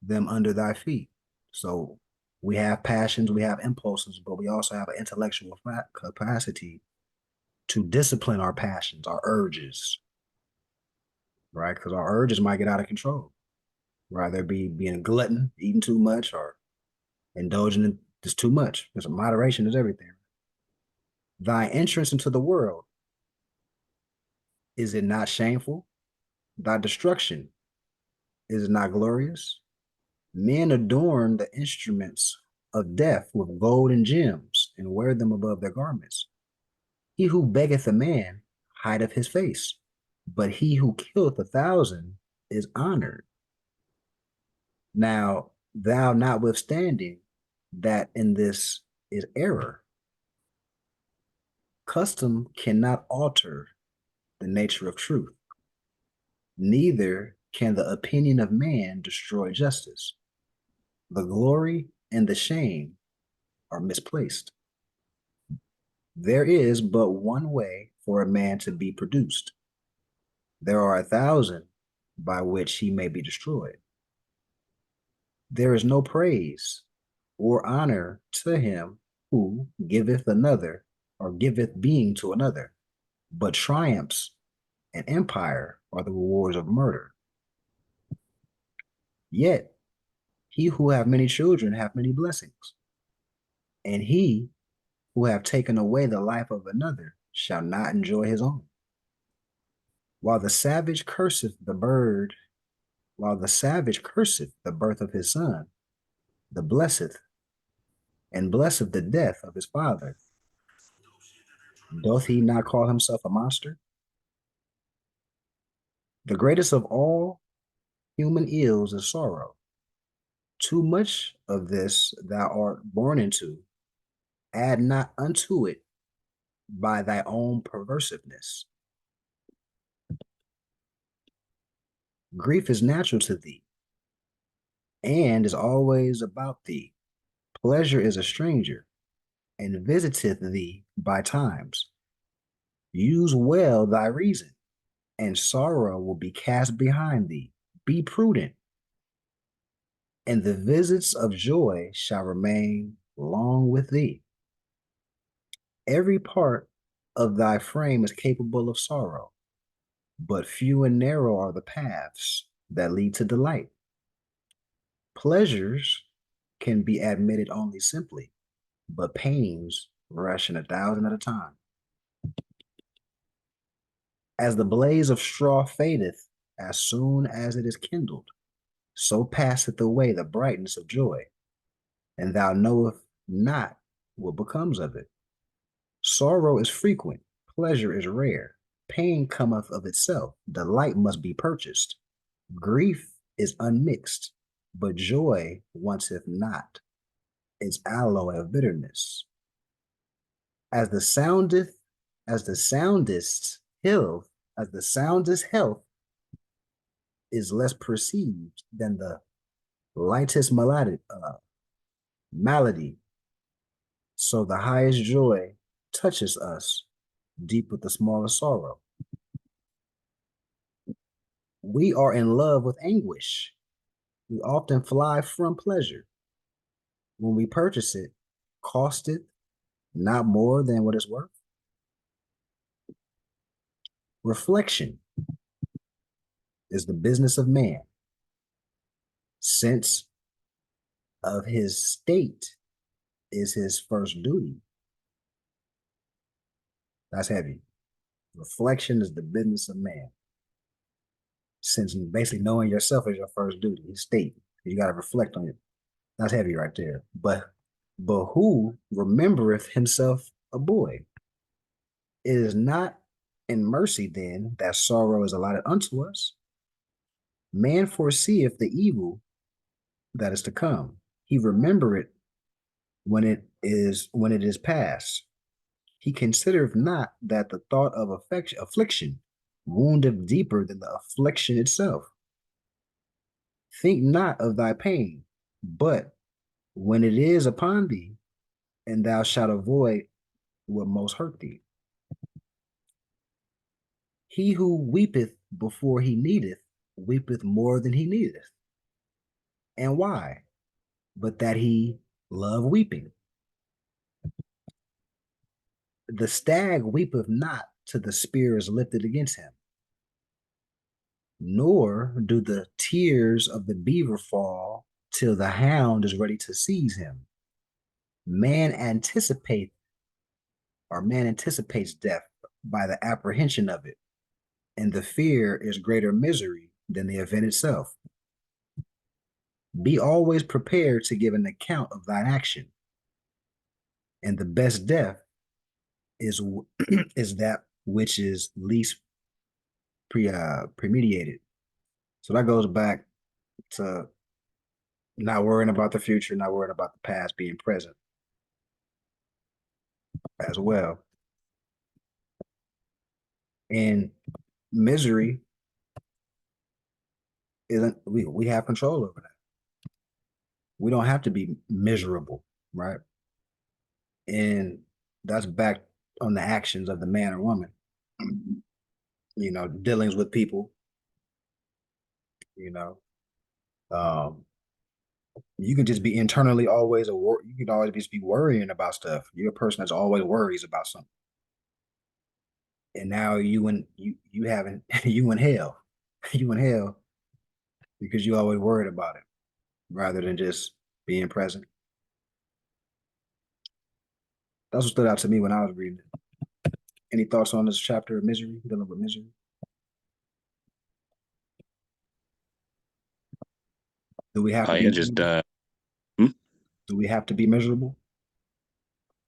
them under thy feet. So we have passions, we have impulses, but we also have an intellectual capacity to discipline our passions, our urges, right? Because our urges might get out of control. Rather be being a glutton, eating too much, or indulging in just too much. Because moderation is everything. Thy entrance into the world, is it not shameful? Thy destruction, is it not glorious? Men adorn the instruments of death with gold and gems, and wear them above their garments. He who beggeth a man hideth his face, but he who killeth 1,000 is honored. Now, thou notwithstanding that in this is error, custom cannot alter the nature of truth, neither can the opinion of man destroy justice. The glory and the shame are misplaced. There is but one way for a man to be produced. There are 1,000 by which he may be destroyed. There is no praise or honor to him who giveth another or giveth being to another, but triumphs and empire are the rewards of murder. Yet he who have many children have many blessings, and he who have taken away the life of another shall not enjoy his own. While the savage curseth the birth of his son, the blesseth and blesseth the death of his father. Doth he not call himself a monster? The greatest of all human ills is sorrow. Too much of this thou art born into, add not unto it by thy own perversiveness. Grief is natural to thee, and is always about thee. Pleasure is a stranger, and visiteth thee by times. Use well thy reason, and sorrow will be cast behind thee. Be prudent, and the visits of joy shall remain long with thee. Every part of thy frame is capable of sorrow, but few and narrow are the paths that lead to delight. Pleasures can be admitted only simply, but pains rush in 1,000 at a time. As the blaze of straw fadeth as soon as it is kindled, so passeth away the brightness of joy, and thou knowest not what becomes of it. Sorrow is frequent, pleasure is rare. Pain cometh of itself, delight must be purchased. Grief is unmixed, but joy wanteth not its alloy of bitterness. As the soundest health is less perceived than the lightest malady, so the highest joy touches us deep with the smallest sorrow. We are in love with anguish. We often fly from pleasure. When we purchase it, cost it not more than what it's worth. Reflection is the business of man. Sense of his state is his first duty. That's heavy. Reflection is the business of man. Since basically knowing yourself is your first duty, his state. You got to reflect on it. That's heavy right there. But who remembereth himself a boy? It is not in mercy then that sorrow is allotted unto us. Man foreseeth the evil that is to come. He remembereth when it is past. He considereth not that the thought of affliction woundeth deeper than the affliction itself. Think not of thy pain, but when it is upon thee, and thou shalt avoid what most hurt thee. He who weepeth before he needeth, weepeth more than he needeth. And why? But that he love weeping. The stag weepeth not till the spear is lifted against him, nor do the tears of the beaver fall till the hound is ready to seize him. Man anticipates death by the apprehension of it, and the fear is greater misery than the event itself. Be always prepared to give an account of thine action, and the best death is is that which is least premeditated. So that goes back to not worrying about the future, not worrying about the past, being present as well. And misery isn't, we have control over that. We don't have to be miserable, right? And that's back on the actions of the man or woman. You know, dealings with people, you know. You can just be internally always you can always just be worrying about stuff. You're a person that's always worries about something. And now you haven't you in hell. You in hell because you always worried about it rather than just being present. That's what stood out to me when I was reading it. Any thoughts on this chapter of misery, dealing with misery? Do we have to be just miserable? Do we have to be miserable?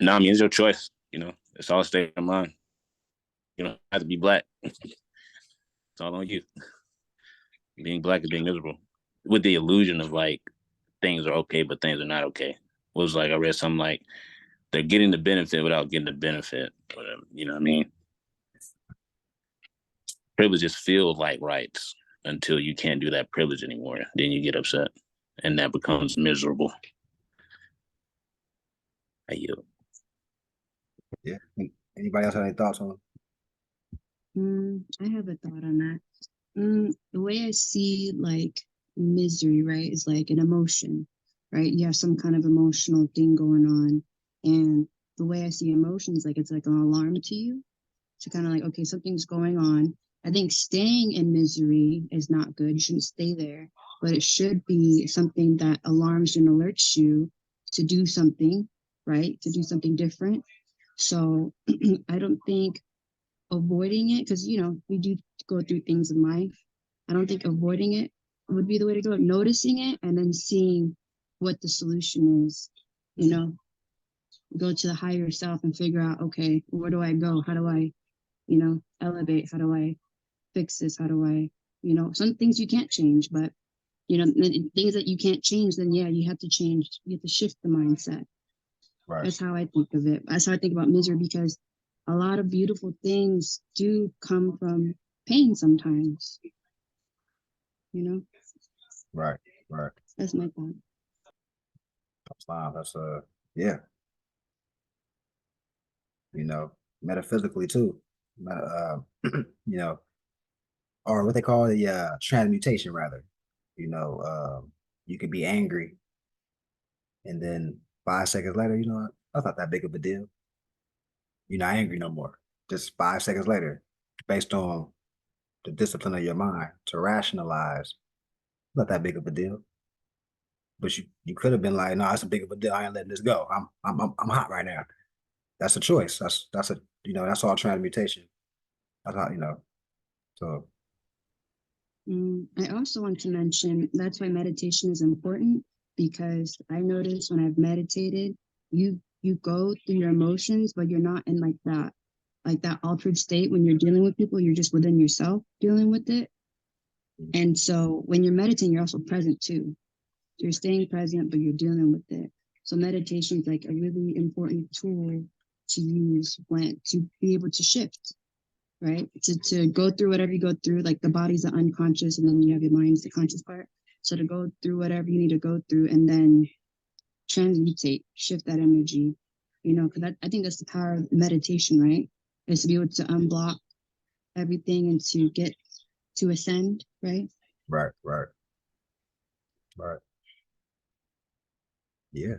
no, I mean, it's your choice. You know, it's all state of mind. You don't have to be black. It's all on you. Being black is being miserable with the illusion of like things are okay, but things are not okay. It was like I read something like they're getting the benefit without getting the benefit. You know what I mean? Privileges feel like rights until you can't do that privilege anymore. Then you get upset, and that becomes miserable. I yield. Yeah. Anybody else have any thoughts on it? I have a thought on that. The way I see like misery, right, is like an emotion, right? You have some kind of emotional thing going on. And the way I see emotions, like it's like an alarm to you. To kind of like, okay, something's going on. I think staying in misery is not good. You shouldn't stay there, but it should be something that alarms and alerts you to do something, right? To do something different. So I don't think avoiding it, because we do go through things in life. I don't think avoiding it would be the way to go. Noticing it and then seeing what the solution is, go to the higher self and figure out, okay, where do I go? How do I, elevate? How do I fix this? How do I, some things you can't change, but things that you can't change, then yeah, you have to change. You have to shift the mindset. Right. That's how I think of it. That's how I think about misery, because a lot of beautiful things do come from pain sometimes. Right. Right. That's my thought. That's yeah. Metaphysically too. Or what they call the transmutation rather. You could be angry and then 5 seconds later, that's not that big of a deal. You're not angry no more. Just 5 seconds later, based on the discipline of your mind to rationalize, not that big of a deal. But you could have been like, no, it's a big of a deal. I ain't letting this go. I'm hot right now. That's a choice. That's all transmutation. That's how, so. I also want to mention that's why meditation is important, because I notice when I've meditated, you go through your emotions, but you're not in like that altered state when you're dealing with people. You're just within yourself dealing with it. And so when you're meditating, you're also present too. You're staying present, but you're dealing with it. So meditation is like a really important tool to use to be able to shift, right? To go through whatever you go through, like the body's the unconscious, and then you have your mind's the conscious part. So to go through whatever you need to go through and then transmutate, shift that energy, you know, because I think that's the power of meditation, right? Is to be able to unblock everything and to get to ascend, right? Right, right, right. Yeah.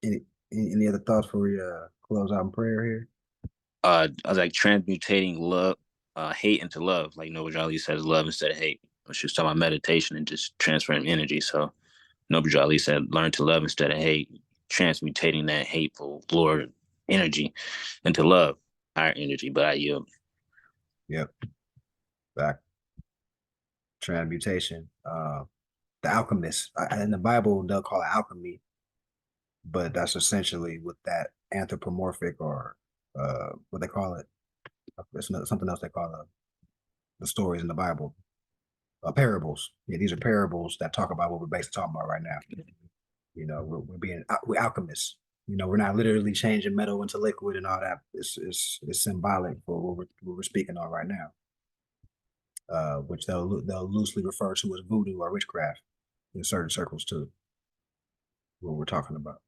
Any other thoughts before we close out in prayer here? I was like transmutating love, hate into love. Like Noble Jolly says, love instead of hate. She was talking about meditation and just transferring energy. So Noble Jolly said, learn to love instead of hate, transmutating that hateful Lord energy into love, higher energy. But I yield. Yep. Back. Transmutation. The alchemist. In the Bible, they'll call it alchemy, but that's essentially what that anthropomorphic or what they call it. It's something else they call the stories in the Bible. Parables. Yeah, these are parables that talk about what we're basically talking about right now. You know, we're alchemists. You know, we're not literally changing metal into liquid and all that. It's symbolic for what we're speaking on right now. Which they'll loosely refer to as voodoo or witchcraft in certain circles too. What we're talking about.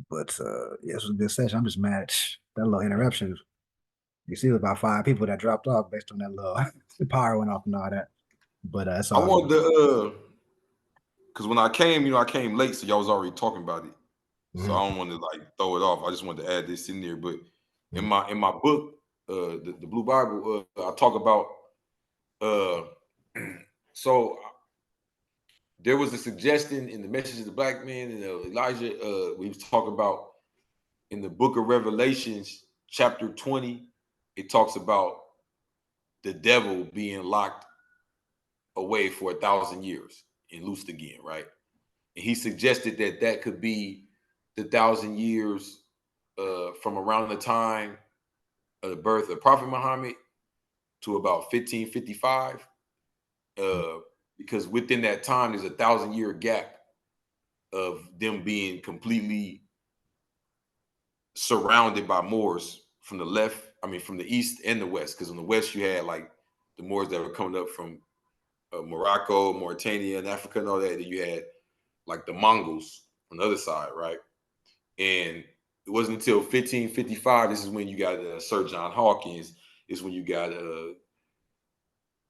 But yeah, it was a good session. I'm just mad at that little interruption. You see about 5 people that dropped off based on that little power went off and all that. But it's I all wanted to because when I came, I came late, so y'all was already talking about it. So I don't want to like throw it off. I just wanted to add this in there. But in my book, the Blue Bible, I talk about so there was a suggestion in the Message of the Black Man and Elijah. We was talking about in the book of Revelations, chapter 20, it talks about the devil being locked away for 1,000 years and loosed again, right? And he suggested that that could be the 1,000 years from around the time of the birth of Prophet Muhammad to about 1555, because within that time there's a 1,000-year gap of them being completely surrounded by Moors from the left, from the east and the west. Because on the west you had like the Moors that were coming up from Morocco, Mauritania, and Africa, and all that. Then you had like the Mongols on the other side, right? And it wasn't until 1555. This is when you got Sir John Hawkins. Is when you got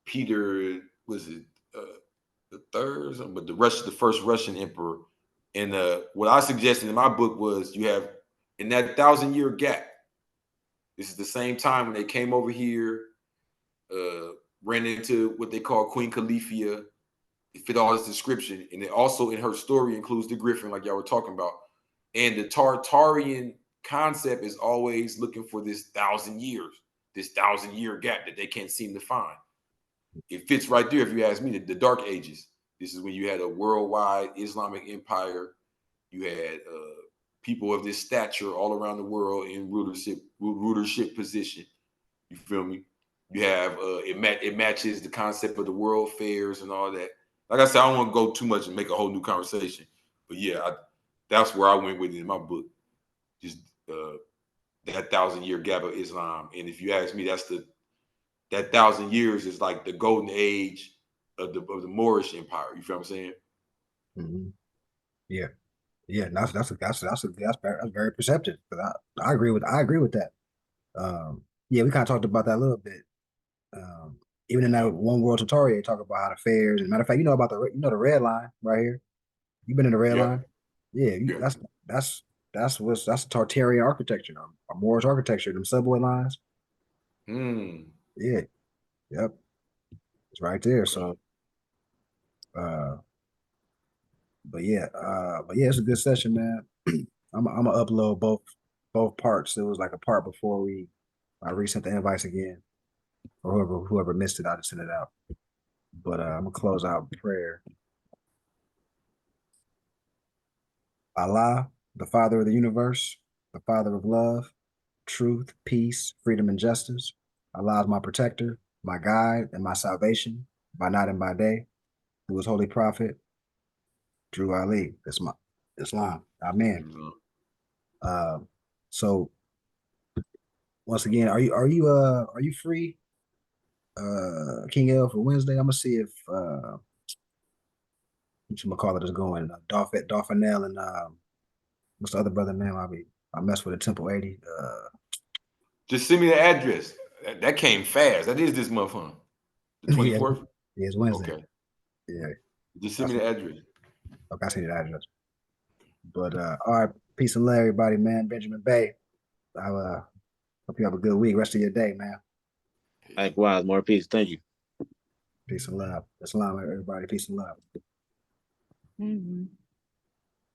Peter. Was it the third? But the first Russian emperor. And what I suggested in my book was you have in that 1,000-year gap. This is the same time when they came over here, ran into what they call Queen Califia. It fit all this description. And it also in her story includes the Griffin, like y'all were talking about. And the Tartarian concept is always looking for this 1,000 years, this 1,000-year gap that they can't seem to find. It fits right there, if you ask me, the Dark Ages. This is when you had a worldwide Islamic empire. You had people of this stature all around the world in rulership position. You feel me? You have it matches the concept of the world fairs and all that. Like I said, I don't want to go too much and make a whole new conversation. But yeah, that's where I went with it in my book. Just that 1,000-year gap of Islam. And if you ask me, that 1,000 years is like the golden age of the Moorish Empire. You feel what I'm saying? Mm-hmm. Yeah. Yeah, that's very perceptive. Because I agree with that. Yeah, we kind of talked about that a little bit. Even in that One World tutorial, they talk about how the fairs. And matter of fact, you know about the red line right here. You've been in the red Yeah. line. Yeah, Yeah. that's Tartarian architecture, or Moorish architecture. Them subway lines. Yeah, yep, it's right there. So, but yeah, it's a good session, man. I'm gonna upload both parts. There was like a part before I resent the invites again, or whoever missed it, I'll just send it out. But I'm gonna close out with prayer. Allah, the Father of the universe, the Father of love, truth, peace, freedom, and justice. Allah is my protector, my guide, and my salvation by night and by day. Through his holy prophet, Drew Ali. That's my Islam. Amen. Mm-hmm. So once again, are you free, King L, for Wednesday? I'm gonna see if whatchamacallit is going. Dolphinell and what's the other brother name? I mess with a Temple 80. Just send me the address. That came fast. That is this month, huh? The Yeah, 24th? yeah, it's Wednesday. Okay. Yeah. Just send me the address. Okay, I see the address. But all right, peace and love, everybody, man. Benjamin Bay. I hope you have a good week. Rest of your day, man. Likewise, more peace. Thank you. Peace and love. Islam, everybody. Peace and love. Mhm.